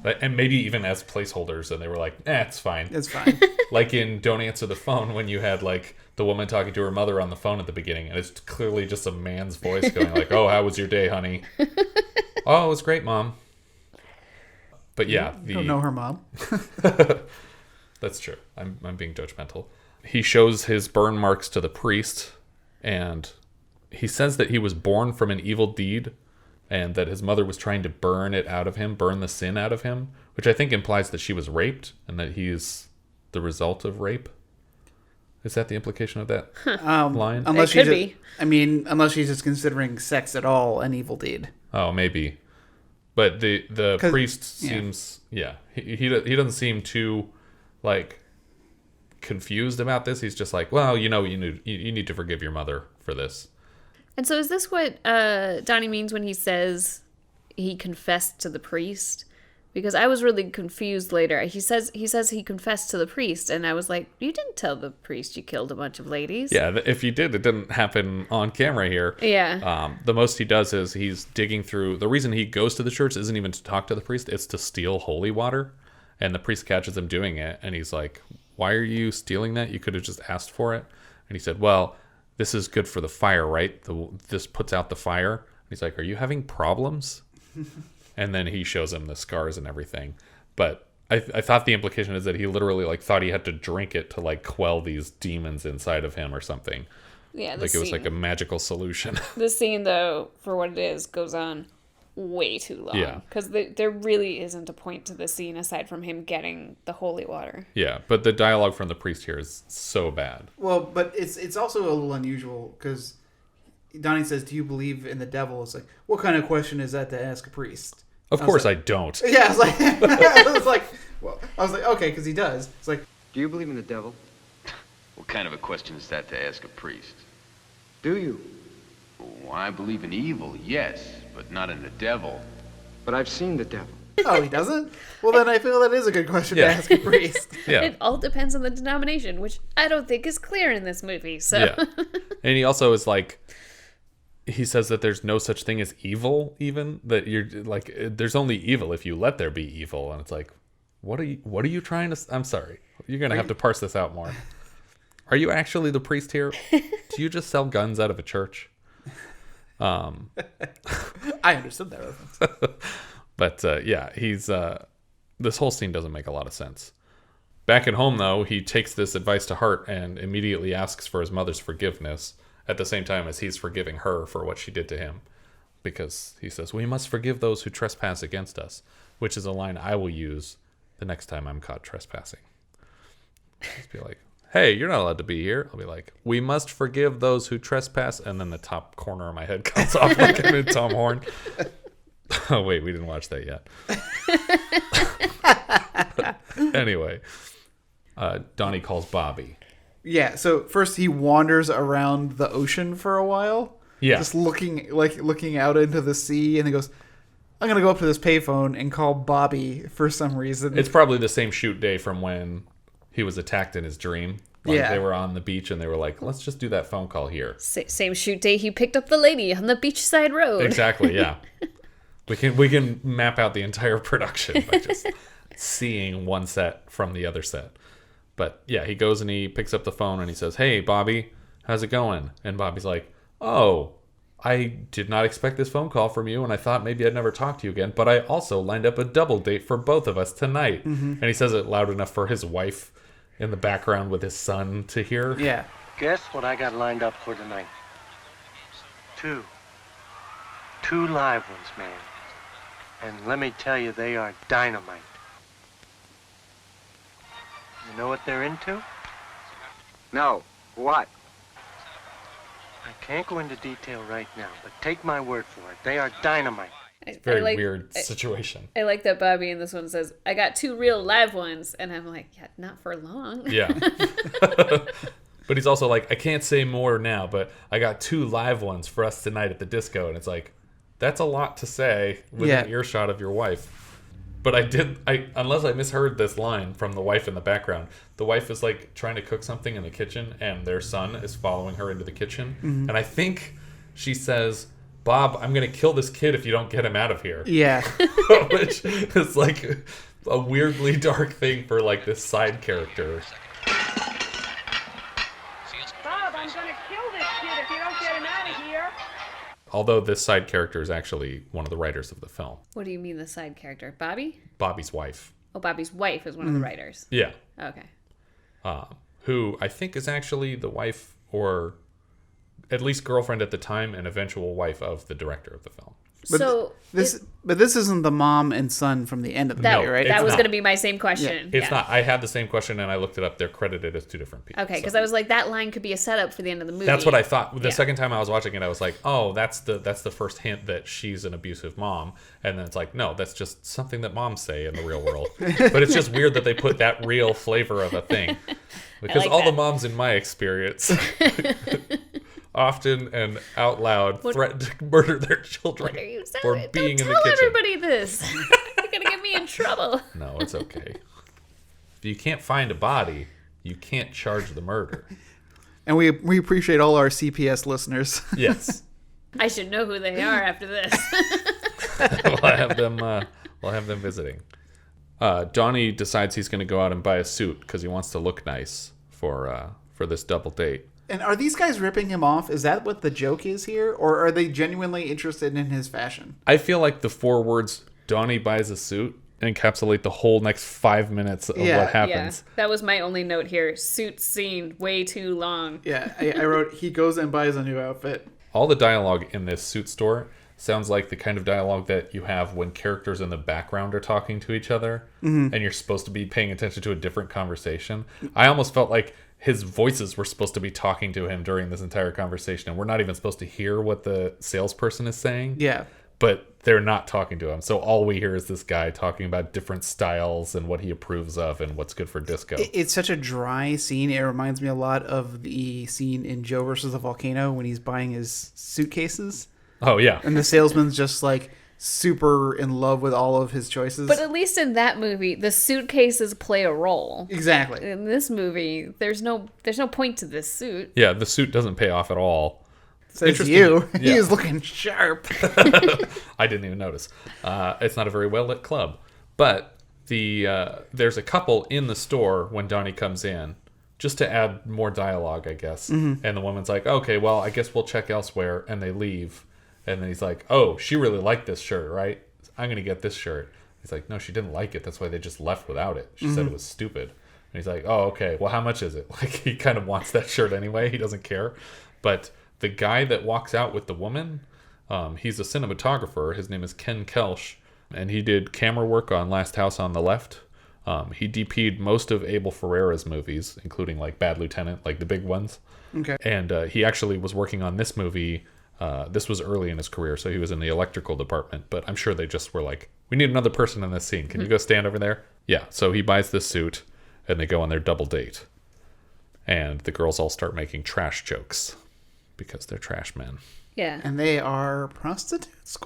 And maybe even as placeholders, and they were like, it's fine. It's fine. Like in Don't Answer the Phone, when you had like the woman talking to her mother on the phone at the beginning, and it's clearly just a man's voice going like, oh, how was your day, honey? Oh, it was great, Mom. But yeah. You don't know her mom. That's true. I'm being judgmental. He shows his burn marks to the priest, and he says that he was born from an evil deed, and that his mother was trying to burn it out of him, burn the sin out of him, which I think implies that she was raped, and that he's the result of rape. Is that the implication of that line? Unless it could be. I mean, unless she's just considering sex at all an evil deed. Oh, maybe. But the priest seems, he doesn't seem too, like, confused about this. He's just like, well, you need to forgive your mother for this. And so is this what Donny means when he says he confessed to the priest? Because I was really confused later. He says he confessed to the priest, and I was like, you didn't tell the priest you killed a bunch of ladies. Yeah, if you did, it didn't happen on camera here. Yeah. The most he does is he's digging through. The reason he goes to the church isn't even to talk to the priest, it's to steal holy water. And the priest catches him doing it, and he's like, why are you stealing that? You could have just asked for it. And he said, well, this is good for the fire, right? This puts out the fire. And he's like, are you having problems? And then he shows him the scars and everything. But I thought the implication is that he literally like thought he had to drink it to like quell these demons inside of him or something. Yeah, like it was like a magical solution. The scene, though, for what it is, goes on way too long. Yeah. Because there really isn't a point to the scene aside from him getting the holy water. Yeah, but the dialogue from the priest here is so bad. Well, but it's also a little unusual because Donny says, do you believe in the devil? It's like, what kind of question is that to ask a priest? Of course I don't. Yeah, I was like, okay, because he does. It's like, do you believe in the devil? What kind of a question is that to ask a priest? Do you? Well, I believe in evil, yes, but not in the devil. But I've seen the devil. Oh, he doesn't? Well, then I feel that is a good question to ask a priest. Yeah. It all depends on the denomination, which I don't think is clear in this movie. So. Yeah. And he also is like, he says that there's no such thing as evil, even that you're like, there's only evil if you let there be evil. And it's like, what are you trying to, I'm sorry, you're going to have to parse this out more. Are you actually the priest here? Do you just sell guns out of a church? I understood that reference. But yeah, he's, this whole scene doesn't make a lot of sense. Back at home, though, he takes this advice to heart and immediately asks for his mother's forgiveness, at the same time as he's forgiving her for what she did to him. Because he says, we must forgive those who trespass against us, which is a line I will use the next time I'm caught trespassing. Just be like, hey, you're not allowed to be here. I'll be like, we must forgive those who trespass. And then the top corner of my head comes off like I'm in Tom Horn. Oh, wait, we didn't watch that yet. Anyway, Donny calls Bobby. Yeah, so first he wanders around the ocean for a while. Yeah. Just looking out into the sea, and he goes, I'm going to go up to this payphone and call Bobby for some reason. It's probably the same shoot day from when he was attacked in his dream. Like Yeah. They were on the beach and they were like, let's just do that phone call here. Same shoot day he picked up the lady on the beachside road. Exactly, yeah. We can map out the entire production by just seeing one set from the other set. But yeah, he goes and he picks up the phone and he says, hey, Bobby, how's it going? And Bobby's like, oh, I did not expect this phone call from you, and I thought maybe I'd never talk to you again, but I also lined up a double date for both of us tonight. Mm-hmm. And he says it loud enough for his wife in the background with his son to hear. Yeah. Guess what I got lined up for tonight? Two live ones, man. And let me tell you, they are dynamite. You know what they're into? No. What? I can't go into detail right now, but take my word for it. They are dynamite. Very weird situation. I like that Bobby in this one says, I got 2 real live ones. And I'm like, yeah, not for long. Yeah. But he's also like, I can't say more now, but I got 2 live ones for us tonight at the disco. And it's like, that's a lot to say within earshot of your wife. But unless I misheard this line from the wife in the background, the wife is like trying to cook something in the kitchen and their son is following her into the kitchen. Mhm. And I think she says, Bob, I'm going to kill this kid if you don't get him out of here. Yeah. Which is like a weirdly dark thing for like this side character. Bob, I'm gonna kill this kid if you don't get him out of here. Although this side character is actually one of the writers of the film. What do you mean the side character? Bobby? Bobby's wife. Oh, Bobby's wife is one of the writers. Yeah. Okay. Who I think is actually the wife or at least girlfriend at the time and eventual wife of the director of the film. But this isn't the mom and son from the end of the movie, right? That was going to be my same question. It's not. I had the same question and I looked it up. They're credited as 2 different people. Okay, because I was like, that line could be a setup for the end of the movie. That's what I thought. The second time I was watching it, I was like, oh, that's the first hint that she's an abusive mom. And then it's like, no, that's just something that moms say in the real world. But it's just weird that they put that real flavor of a thing. Because all the moms in my experience often and out loud threaten to murder their children for being in the kitchen. Don't tell everybody this. You're going to get me in trouble. No, it's okay. If you can't find a body, you can't charge the murder. And we appreciate all our CPS listeners. Yes. I should know who they are after this. We'll have them visiting. Donny decides he's going to go out and buy a suit because he wants to look nice for this double date. And are these guys ripping him off? Is that what the joke is here? Or are they genuinely interested in his fashion? I feel like the 4 words, Donny buys a suit, encapsulate the whole next 5 minutes of what happens. Yeah, that was my only note here. Suit scene, way too long. Yeah, I wrote, he goes and buys a new outfit. All the dialogue in this suit store sounds like the kind of dialogue that you have when characters in the background are talking to each other and you're supposed to be paying attention to a different conversation. I almost felt like his voices were supposed to be talking to him during this entire conversation, and we're not even supposed to hear what the salesperson is saying. Yeah. But they're not talking to him. So all we hear is this guy talking about different styles and what he approves of and what's good for disco. It's such a dry scene. It reminds me a lot of the scene in Joe versus the Volcano when he's buying his suitcases. Oh, yeah. And the salesman's just like super in love with all of his choices. But at least in that movie, the suitcases play a role. Exactly. In this movie, there's no point to this suit. Yeah, the suit doesn't pay off at all. Says you. Yeah. He is looking sharp. I didn't even notice. It's not a very well lit club. But there's a couple in the store when Donny comes in, just to add more dialogue, I guess. Mm-hmm. And the woman's like, okay, well, I guess we'll check elsewhere. And they leave. And then he's like, oh, she really liked this shirt, right? I'm going to get this shirt. He's like, no, she didn't like it. That's why they just left without it. She said it was stupid. And he's like, oh, okay. Well, how much is it? Like, he kind of wants that shirt anyway. He doesn't care. But the guy that walks out with the woman, he's a cinematographer. His name is Ken Kelsch. And he did camera work on Last House on the Left. He DP'd most of Abel Ferrara's movies, including, like, Bad Lieutenant, like the big ones. Okay. And he actually was working on this movie. This was early in his career, so he was in the electrical department. But I'm sure they just were like, we need another person in this scene. Can you go stand over there? Yeah, so he buys this suit, and they go on their double date. And the girls all start making trash jokes because they're trash men. Yeah. And they are prostitutes, ?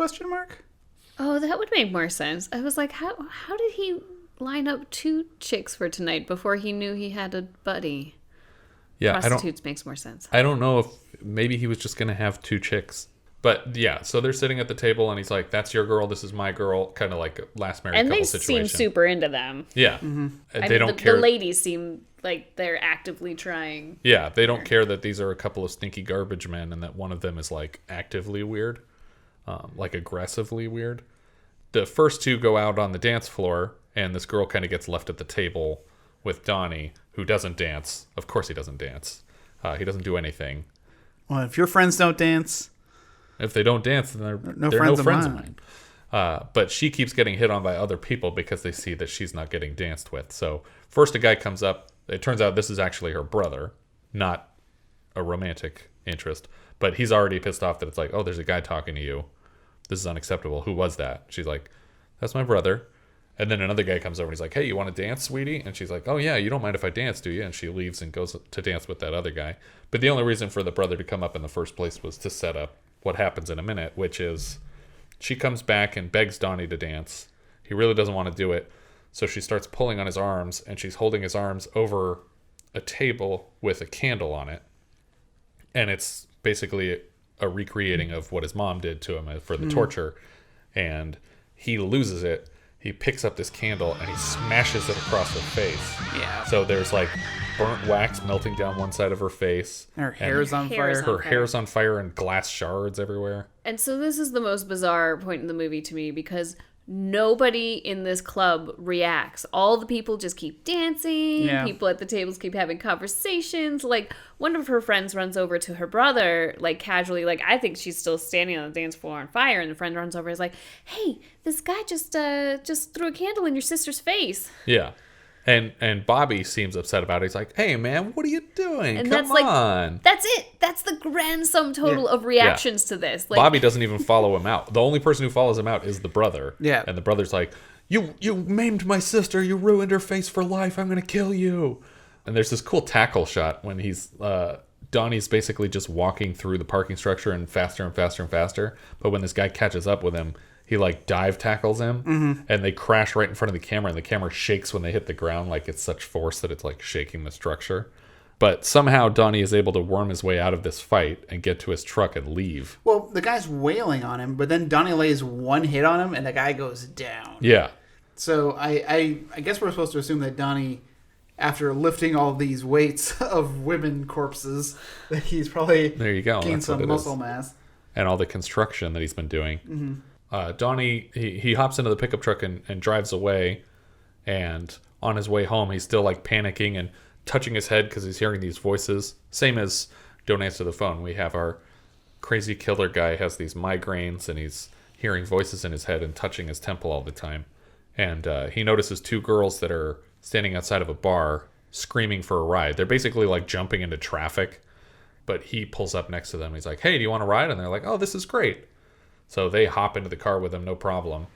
Oh, that would make more sense. I was like, how did he line up 2 chicks for tonight before he knew he had a buddy? Yeah, prostitutes makes more sense. I don't know if maybe he was just going to have 2 chicks. But yeah, so they're sitting at the table and he's like, that's your girl, this is my girl. Kind of like a last married couple situation. And they seem super into them. Yeah. Mm-hmm. They don't care. The ladies seem like they're actively trying. Yeah, they don't care that these are a couple of stinky garbage men and that one of them is like actively weird. Like aggressively weird. The first 2 go out on the dance floor and this girl kind of gets left at the table with Donny, who doesn't dance. Of course he doesn't dance. He doesn't do anything. Well, if your friends don't dance... If they don't dance, then they're no friends of mine. But she keeps getting hit on by other people because they see that she's not getting danced with. So first a guy comes up. It turns out this is actually her brother, not a romantic interest. But he's already pissed off that it's like, oh, there's a guy talking to you. This is unacceptable. Who was that? She's like, that's my brother. And then another guy comes over and he's like, hey, you want to dance, sweetie? And she's like, oh, yeah, you don't mind if I dance, do you? And she leaves and goes to dance with that other guy. But the only reason for the brother to come up in the first place was to set up what happens in a minute, which is she comes back and begs Donny to dance. He really doesn't want to do it. So she starts pulling on his arms, and she's holding his arms over a table with a candle on it. And it's basically a recreating of what his mom did to him for the torture. And he loses it. He picks up this candle and he smashes it across her face. Yeah. So there's like burnt wax melting down one side of her face. Her hair's on fire. Her hair's on fire and glass shards everywhere. And so this is the most bizarre point in the movie to me because nobody in this club reacts. All the people just keep dancing. Yeah. People at the tables keep having conversations. Like, one of her friends runs over to her brother, like, casually. Like, I think she's still standing on the dance floor on fire. And the friend runs over and is like, hey, this guy just threw a candle in your sister's face. Yeah. And Bobby seems upset about it. He's like, hey, man, what are you doing? And Come that's on. Like, that's it. That's the grand sum total of reactions to this. Like, Bobby doesn't even follow him out. The only person who follows him out is the brother. Yeah. And the brother's like, you maimed my sister. You ruined her face for life. I'm going to kill you. And there's this cool tackle shot when he's... Donnie's basically just walking through the parking structure and faster and faster and faster. But when this guy catches up with him, he like dive tackles him and they crash right in front of the camera, and the camera shakes when they hit the ground. Like it's such force that it's like shaking the structure. But somehow Donnie is able to worm his way out of this fight and get to his truck and leave. Well, the guy's wailing on him, but then Donnie lays one hit on him and the guy goes down. Yeah. So I guess we're supposed to assume that Donnie, after lifting all these weights of women corpses, that he's probably there you go. gained That's what some it muscle is. mass. And all the construction that he's been doing. Donnie, he hops into the pickup truck and drives away. And on his way home, he's still like panicking and touching his head because he's hearing these voices. Same as Don't Answer the Phone. We have our crazy killer guy has these migraines and he's hearing voices in his head and touching his temple all the time. And he notices two girls that are standing outside of a bar screaming for a ride. They're basically like jumping into traffic. But he pulls up next to them. He's like, hey, do you want to ride? And they're like, oh, this is great. So they hop into the car with him, no problem.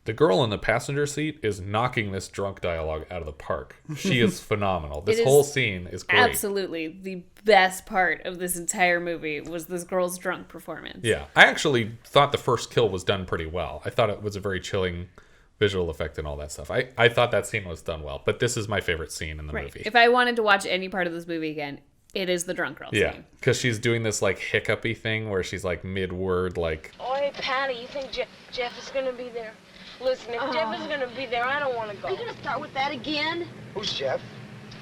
The girl in the passenger seat is knocking this drunk dialogue out of the park. She is phenomenal. This whole scene is great. Absolutely. The best part of this entire movie was this girl's drunk performance. Yeah. I actually thought the first kill was done pretty well. I thought it was a very chilling visual effect and all that stuff. I thought that scene was done well. But this is my favorite scene in the movie. If I wanted to watch any part of this movie again, it is the drunk girl scene. Because she's doing this like hiccupy thing where she's like mid-word like... Oh, hey, Patty, you think Jeff is going to be there? Listen, if Jeff is going to be there, I don't want to go. Are you going to start with that again? Who's Jeff?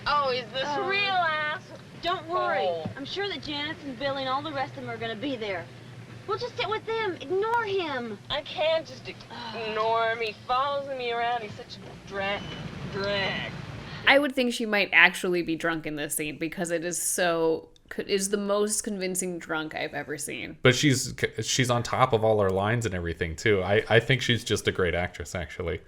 Oh, is this real ass? Don't worry. Oh. I'm sure that Janice and Billy and all the rest of them are going to be there. We'll just sit with them. Ignore him. I can't just ignore him. He follows me around. He's such a drag. I would think she might actually be drunk in this scene because it is the most convincing drunk I've ever seen. But she's on top of all her lines and everything too. I think she's just a great actress actually.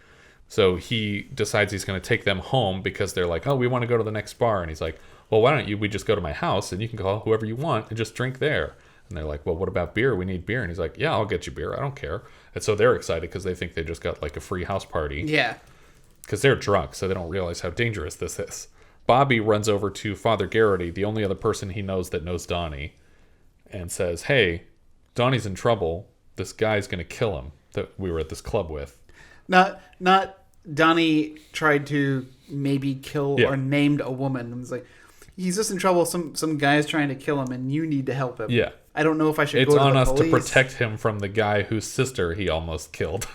So he decides he's going to take them home because they're like, oh, we want to go to the next bar. And he's like, well, why don't we just go to my house and you can call whoever you want and just drink there. And they're like, well, what about beer? We need beer. And he's like, yeah, I'll get you beer. I don't care. And so they're excited because they think they just got like a free house party. Yeah. Because they're drunk, so they don't realize how dangerous this is. Bobby runs over to Father Garrity, the only other person he knows that knows Donny, and says, hey, Donny's in trouble. This guy's going to kill him that we were at this club with. Not Donny tried to maybe kill or named a woman. And was like, he's just in trouble. Some guy's trying to kill him, and you need to help him. Yeah. I don't know if I should go to the police. It's on us to protect him from the guy whose sister he almost killed.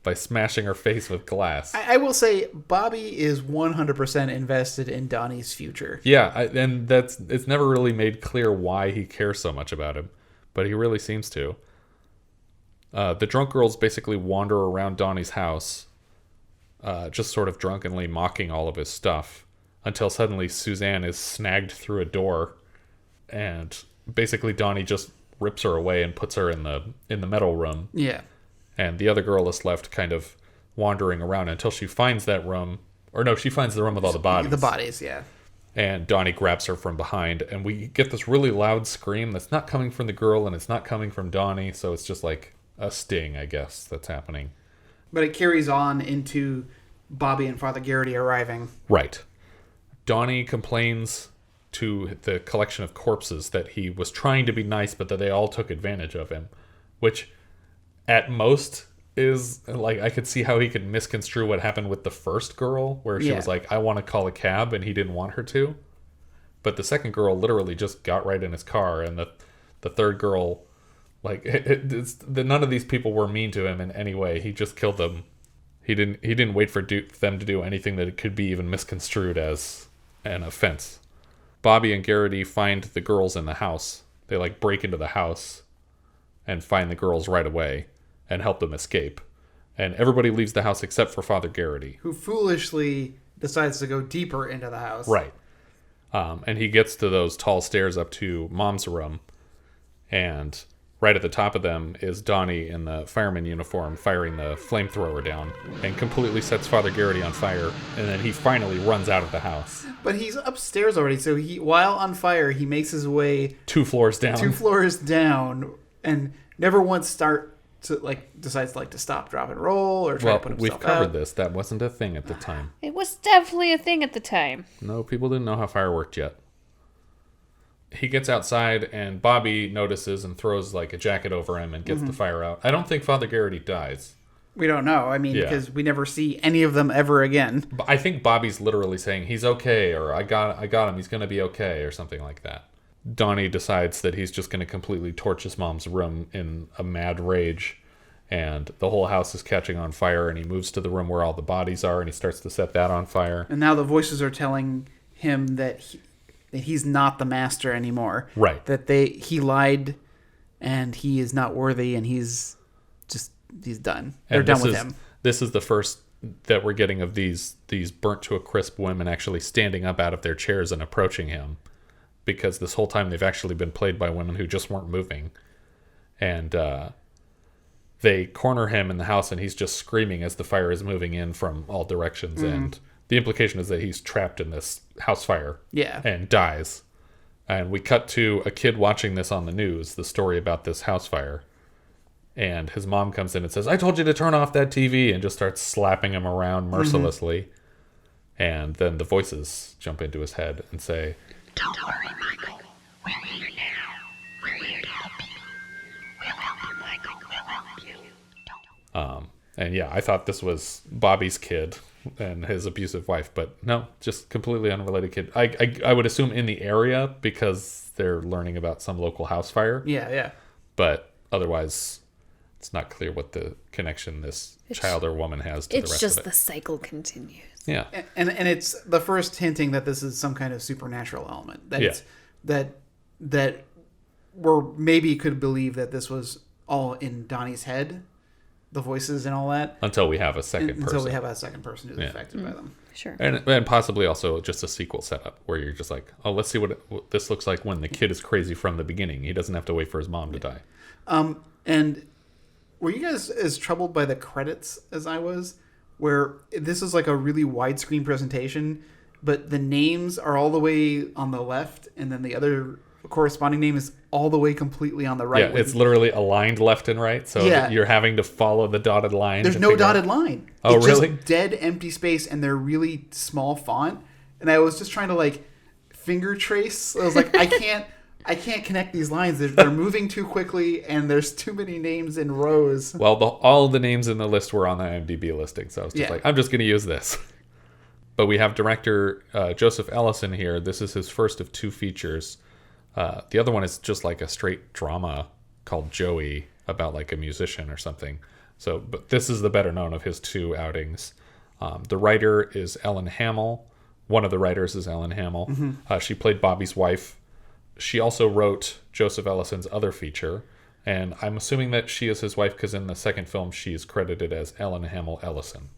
By smashing her face with glass. I will say Bobby is 100% invested in Donnie's future. Yeah, and it's never really made clear why he cares so much about him, but he really seems to. The drunk girls basically wander around Donnie's house, just sort of drunkenly mocking all of his stuff, until suddenly Suzanne is snagged through a door, and basically Donnie just rips her away and puts her in the metal room. Yeah. And the other girl is left kind of wandering around until she finds that room. Or no, she finds the room with all the bodies. The bodies, yeah. And Donny grabs her from behind, and we get this really loud scream that's not coming from the girl, and it's not coming from Donny, so it's just like a sting, I guess, that's happening. But it carries on into Bobby and Father Garrity arriving. Right. Donny complains to the collection of corpses that he was trying to be nice, but that they all took advantage of him, which at most is like, I could see how he could misconstrue what happened with the first girl, where she was like, I want to call a cab, and he didn't want her to. But the second girl literally just got right in his car, and the third girl, like, none of these people were mean to him in any way. He just killed them. He didn't wait for them to do anything that could be even misconstrued as an offense. Bobby and Garrity find the girls in the house. They like break into the house and find the girls right away and help them escape. And everybody leaves the house except for Father Garrity, who foolishly decides to go deeper into the house. Right. And he gets to those tall stairs up to Mom's room, and right at the top of them is Donny in the fireman uniform firing the flamethrower down and completely sets Father Garrity on fire, and then he finally runs out of the house. But he's upstairs already, so while on fire, he makes his way 2 floors down, and never once decides to stop, drop, and roll, or try to put himself out. We've covered this. That wasn't a thing at the time. It was definitely a thing at the time. No, people didn't know how fire worked yet. He gets outside, and Bobby notices and throws like a jacket over him and gets the fire out. I don't think Father Garrity dies. We don't know. I mean, because we never see any of them ever again. I think Bobby's literally saying he's okay, or I got him, he's going to be okay, or something like that. Donny decides that he's just going to completely torch his mom's room in a mad rage, and the whole house is catching on fire, and he moves to the room where all the bodies are, and he starts to set that on fire. And now the voices are telling him that he's not the master anymore. Right. That he lied, and he is not worthy, and he's done. They're done with him. This is the first that we're getting of these burnt to a crisp women actually standing up out of their chairs and approaching him, because this whole time they've actually been played by women who just weren't moving. And they corner him in the house, and he's just screaming as the fire is moving in from all directions. And the implication is that he's trapped in this house fire and dies. And we cut to a kid watching this on the news, the story about this house fire. And his mom comes in and says, I told you to turn off that TV, and just starts slapping him around mercilessly. And then the voices jump into his head and say, Don't worry, Michael. We're here now. We're here to help you. We'll help you, Michael. We'll help you. And yeah, I thought this was Bobby's kid and his abusive wife, but no, just completely unrelated kid. I would assume in the area, because they're learning about some local house fire. Yeah. But otherwise, it's not clear what the connection this child or woman has to the rest of it. It's just the cycle continues. Yeah. And it's the first hinting that this is some kind of supernatural element. That we're maybe could believe that this was all in Donnie's head, the voices and all that. Until we have a second person. Until we have a second person who's affected by them. Sure. And possibly also just a sequel setup where you're just like, oh, let's see what this looks like when the kid is crazy from the beginning. He doesn't have to wait for his mom to die. And were you guys as troubled by the credits as I was? Where this is like a really widescreen presentation, but the names are all the way on the left, and then the other corresponding name is all the way completely on the right. Yeah, it's literally aligned left and right, so you're having to follow the dotted line. There's no dotted line. Oh, it's really? Just dead empty space, and they're really small font. And I was just trying to like finger trace. I was like, I can't connect these lines. They're moving too quickly, and there's too many names in rows. Well, all of the names in the list were on the IMDb listing, so I was just like, I'm just going to use this. But we have director Joseph Ellison here. This is his first of 2 features. The other one is just like a straight drama called Joey, about like a musician or something. So, but this is the better known of his 2 outings. The writer is Ellen Hammill. One of the writers is Ellen Hammill. Mm-hmm. She played Bobby's wife. She also wrote Joseph Ellison's other feature, and I'm assuming that she is his wife because in the second film she's credited as Ellen Hammill Ellison.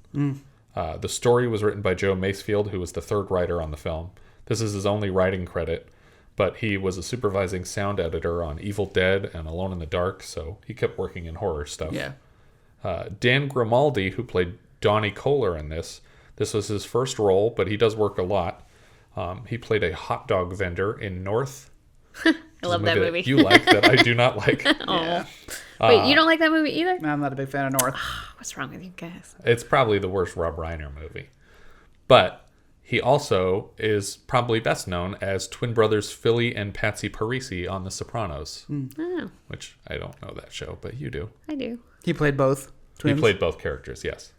The story was written by Joe Masefield, who was the 3rd writer on the film. This is his only writing credit, but he was a supervising sound editor on Evil Dead and Alone in the Dark, so he kept working in horror stuff. Yeah. Dan Grimaldi, who played Donny Kohler in this was his first role, but he does work a lot. He played a hot dog vendor in North. I love that movie. You like that I do not like. Yeah. Wait, you don't like that movie either? No, I'm not a big fan of North. What's wrong with you guys? It's probably the worst Rob Reiner movie. But he also is probably best known as twin brothers Philly and Patsy Parisi on The Sopranos. Oh. Which I don't know that show, but you do. I do. He played both twins? He played both characters, yes.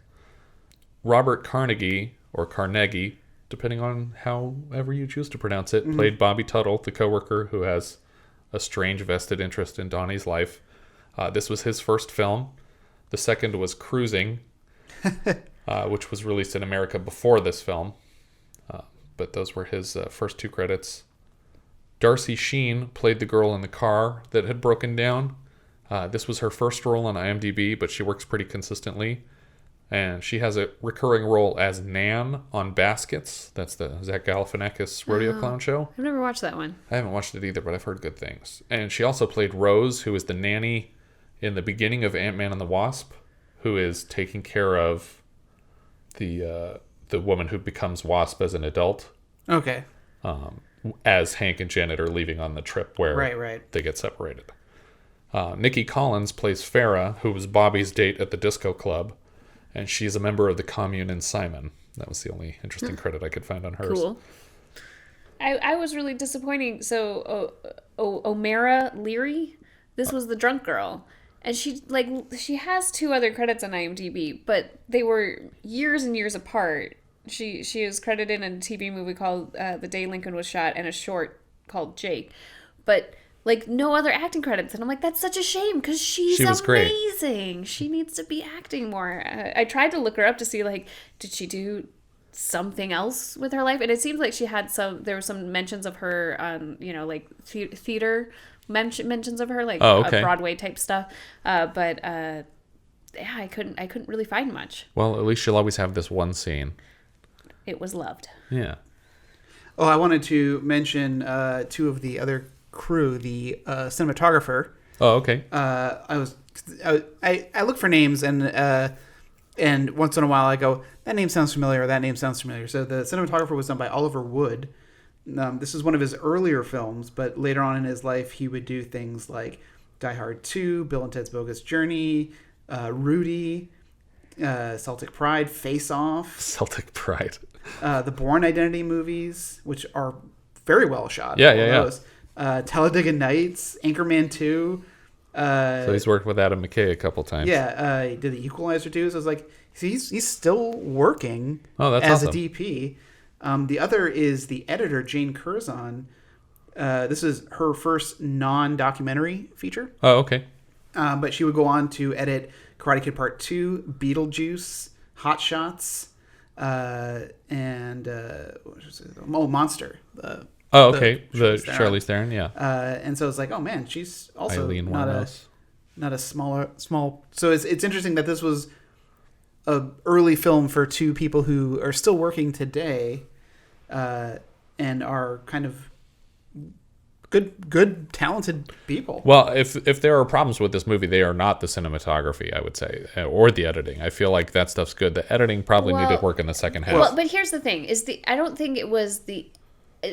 Robert Carnegie, or Carnegie, depending on however you choose to pronounce it, played Bobby Tuttle, the coworker who has a strange vested interest in Donny's life. This was his first film. The second was Cruising, which was released in America before this film. But those were his first two credits. Darcy Sheen played the girl in the car that had broken down. This was her first role on IMDb, but she works pretty consistently. And she has a recurring role as Nan on Baskets. That's the Zach Galifianakis rodeo clown show. I've never watched that one. I haven't watched it either, but I've heard good things. And she also played Rose, who is the nanny in the beginning of Ant-Man and the Wasp, who is taking care of the woman who becomes Wasp as an adult. Okay. As Hank and Janet are leaving on the trip where they get separated. Nikki Collins plays Farrah, who was Bobby's date at the disco club. And she's a member of the commune in Simon. That was the only interesting credit I could find on hers. Cool. I was really disappointing. So, O'Mara Leary, this was the drunk girl. And she has 2 other credits on IMDb, but they were years and years apart. She is credited in a TV movie called The Day Lincoln Was Shot and a short called Jake. But no other acting credits. And I'm like, that's such a shame because she was amazing. Great. She needs to be acting more. I tried to look her up to see, did she do something else with her life? And it seems like she had there were some mentions of her on, theater mentions of her, Broadway type stuff. But I couldn't really find much. Well, at least she'll always have this one scene. It was loved. Yeah. Oh, I wanted to mention 2 of the other crew, the cinematographer. Oh, okay. I look for names and once in a while I go, that name sounds familiar, that name sounds familiar. So the cinematographer was done by Oliver Wood. This is one of his earlier films, but later on in his life he would do things like Die Hard 2, Bill and Ted's Bogus Journey, Rudy, Celtic Pride, Face Off. Celtic Pride. The Bourne Identity movies, which are very well shot. Yeah. Talladega Nights, Anchorman 2. So he's worked with Adam McKay a couple times. Yeah, he did The Equalizer 2. So I was like, he's still working that's as awesome. a DP. The other is the editor, Jane Curzon. This is her first non-documentary feature. Oh, okay. But she would go on to edit Karate Kid Part 2, Beetlejuice, Hot Shots, and Monster. The Charlize Theron, yeah. And so it's like, oh man, she's also Eileen not a small. So it's interesting that this was a early film for 2 people who are still working today, and are kind of good, talented people. Well, if there are problems with this movie, they are not the cinematography, I would say, or the editing. I feel like that stuff's good. The editing probably needed work in the second half. Well, but here's the thing: I don't think it was the.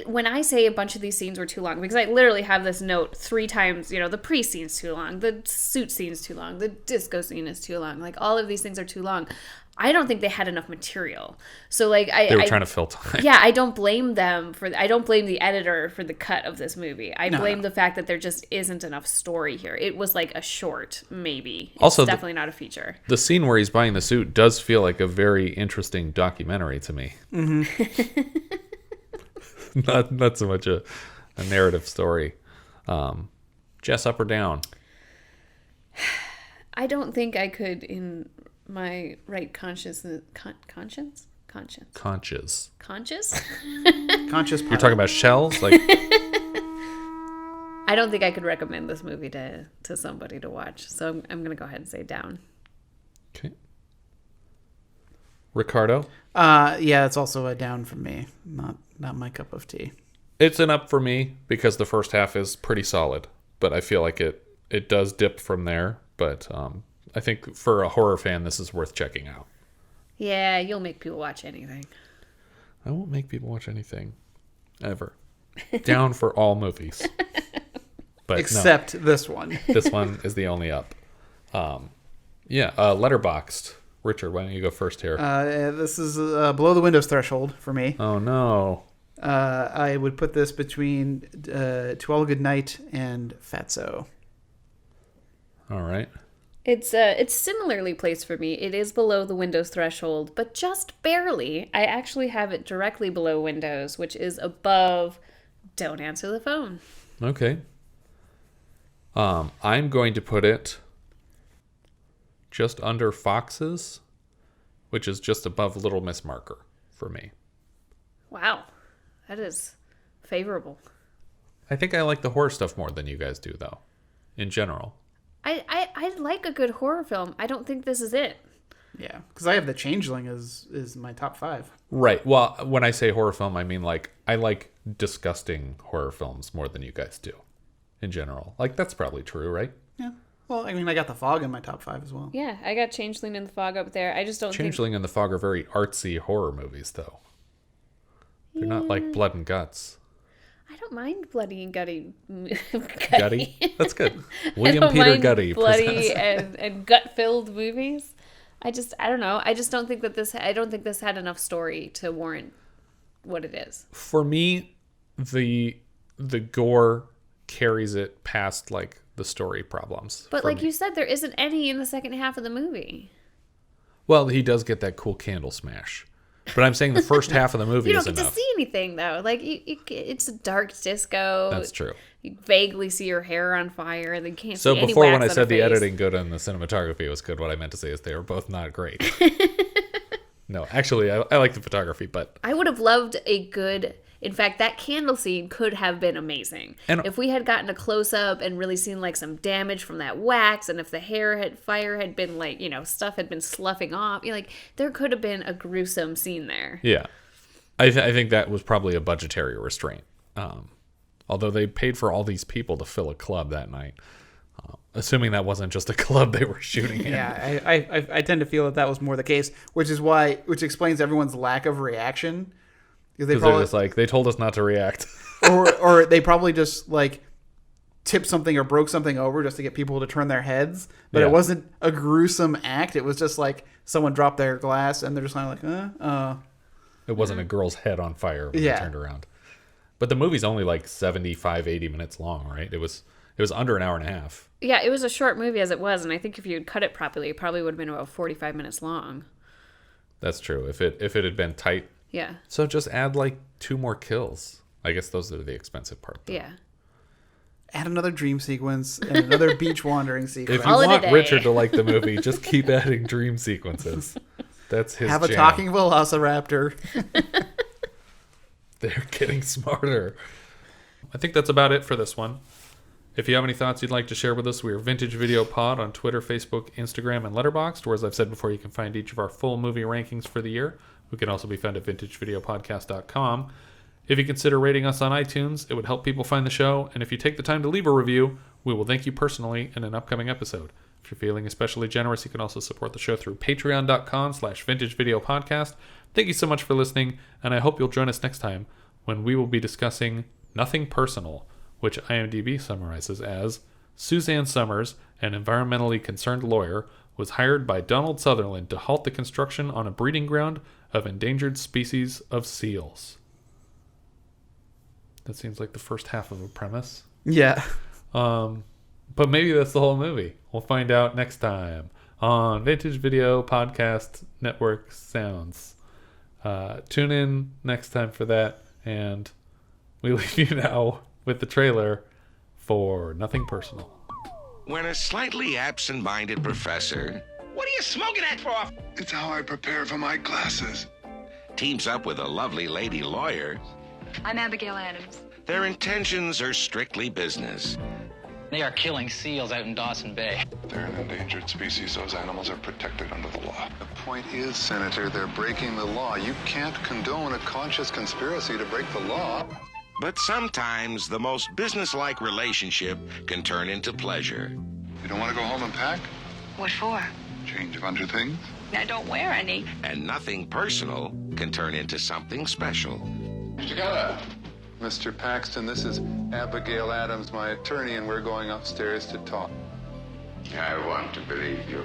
When I say a bunch of these scenes were too long, because I literally have this note 3 times, the pre-scene's too long, the suit scene's too long, the disco scene is too long, all of these things are too long. I don't think they had enough material. So they were trying to fill time. Yeah, I don't blame them I don't blame the editor for the cut of this movie. I blame the fact that there just isn't enough story here. It was like a short, maybe. It's also definitely not a feature. The scene where he's buying the suit does feel like a very interesting documentary to me. Mm-hmm. Not so much a narrative story. Jess, up or down? I don't think I could, in my right conscience. Conscious. Conscious? Conscious. You're talking about shells? I don't think I could recommend this movie to somebody to watch. So I'm going to go ahead and say down. Okay. Ricardo? Yeah, it's also a down from me. Not my cup of tea. It's an up for me because the first half is pretty solid, but I feel like it does dip from there. But I think for a horror fan, this is worth checking out. Yeah, you'll make people watch anything. I won't make people watch anything. ever. Down for all movies. But except this one. This one is the only up. Letterboxd. Richard, why don't you go first here? This is below the Windows threshold for me. Oh, no. I would put this between To All a Good Night and Fatso. All right. It's similarly placed for me. It is below the Windows threshold, but just barely. I actually have it directly below Windows, which is above Don't Answer the Phone. Okay. I'm going to put it just under Foxes, which is just above Little Miss Marker for me. Wow. That is favorable. I think I like the horror stuff more than you guys do, though, in general. I like a good horror film. I don't think this is it. Yeah, because I have The Changeling is my top 5. Right. Well, when I say horror film, I mean I like disgusting horror films more than you guys do, in general. Like, that's probably true, right? Yeah. Well, I mean, I got The Fog in my top 5 as well. Yeah, I got Changeling and The Fog up there. I just don't Changeling and The Fog are very artsy horror movies, though. They're not like Blood and Guts. I don't mind bloody and gutty. Gutty? That's good. William Peter Gutty. Bloody and gut-filled movies. I don't know. I just don't think that this had enough story to warrant what it is. For me, the gore carries it past like the story problems. But like you said, there isn't any in the second half of the movie. Well, he does get that cool candle smash. But I'm saying the first half of the movie is enough. You don't get to see anything, though. Like, it's a dark disco. That's true. You vaguely see her hair on fire, and then you can't see any wax. So before, when I on said her the face. editing good and the cinematography was good, what I meant to say is they were both not great. No, actually, I like the photography, but... I would have loved a good... In fact, that candle scene could have been amazing. And if we had gotten a close-up and really seen, like, some damage from that wax, and if the fire had been, like, you know, stuff had been sloughing off, like, there could have been a gruesome scene there. Yeah. I think that was probably a budgetary restraint. Although they paid for all these people to fill a club that night. Assuming that wasn't just a club they were shooting in. Yeah, I tend to feel that was more the case, which explains everyone's lack of reaction. Because they're just like, they told us not to react. or they probably just like tipped something or broke something over just to get people to turn their heads. But It wasn't a gruesome act. It was just like someone dropped their glass and they're just kind of like, It wasn't a girl's head on fire when they turned around. But the movie's only like 75, 80 minutes long, right? It was under an hour and a half. Yeah, it was a short movie as it was, and I think if you had cut it properly, it probably would have been about 45 minutes long. That's true. If it had been tight. Yeah. So just add like 2 more kills. I guess those are the expensive part, though. Yeah. Add another dream sequence and another beach wandering sequence. If you want Richard to like the movie, just keep adding dream sequences. That's his Have a jam. talking velociraptor. They're getting smarter. I think that's about it for this one. If you have any thoughts you'd like to share with us, we are Vintage Video Pod on Twitter, Facebook, Instagram, and Letterboxd, where, as I've said before, you can find each of our full movie rankings for the year. We can also be found at vintagevideopodcast.com. If you consider rating us on iTunes, it would help people find the show, and if you take the time to leave a review, we will thank you personally in an upcoming episode. If you're feeling especially generous, you can also support the show through patreon.com/vintagevideopodcast. Thank you so much for listening, and I hope you'll join us next time when we will be discussing Nothing Personal, which IMDb summarizes as Suzanne Summers, an environmentally concerned lawyer, was hired by Donald Sutherland to halt the construction on a breeding ground of endangered species of seals. That seems like the first half of a premise. Yeah. But maybe that's the whole movie. We'll find out next time on Vintage Video Podcast Network Sounds. Tune in next time for that, and we leave you now with the trailer for Nothing Personal. When a slightly absent-minded professor... What are you smoking that for? It's how I prepare for my classes. Teams up with a lovely lady lawyer. I'm Abigail Adams. Their intentions are strictly business. They are killing seals out in Dawson Bay. They're an endangered species. Those animals are protected under the law. The point is, Senator, they're breaking the law. You can't condone a conscious conspiracy to break the law. But sometimes the most business-like relationship can turn into pleasure. You don't want to go home and pack? What for? Change of underthings? I don't wear any. And nothing personal can turn into something special. Mr. Keller, Mr. Paxton, this is Abigail Adams, my attorney, and we're going upstairs to talk. I want to believe you.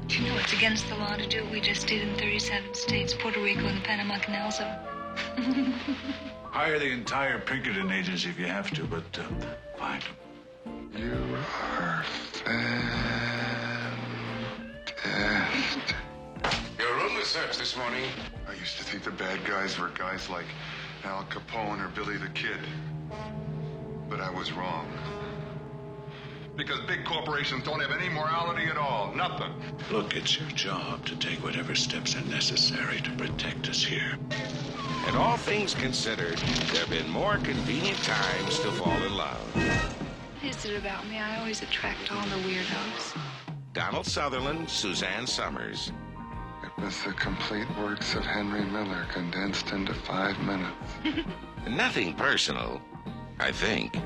Do you know it's against the law to do what we just did in 37 states, Puerto Rico, and the Panama Canal Zone? Hire the entire Pinkerton agency if you have to, but find them. You are fantastic. Your room was searched this morning. I used to think the bad guys were guys like Al Capone or Billy the Kid. But I was wrong. Because big corporations don't have any morality at all. Nothing. Look, it's your job to take whatever steps are necessary to protect us here. And all things considered, there have been more convenient times to fall in love. What is it about me? I always attract all the weirdos. Donald Sutherland, Suzanne Summers. It was the complete works of Henry Miller condensed into 5 minutes. Nothing personal, I think.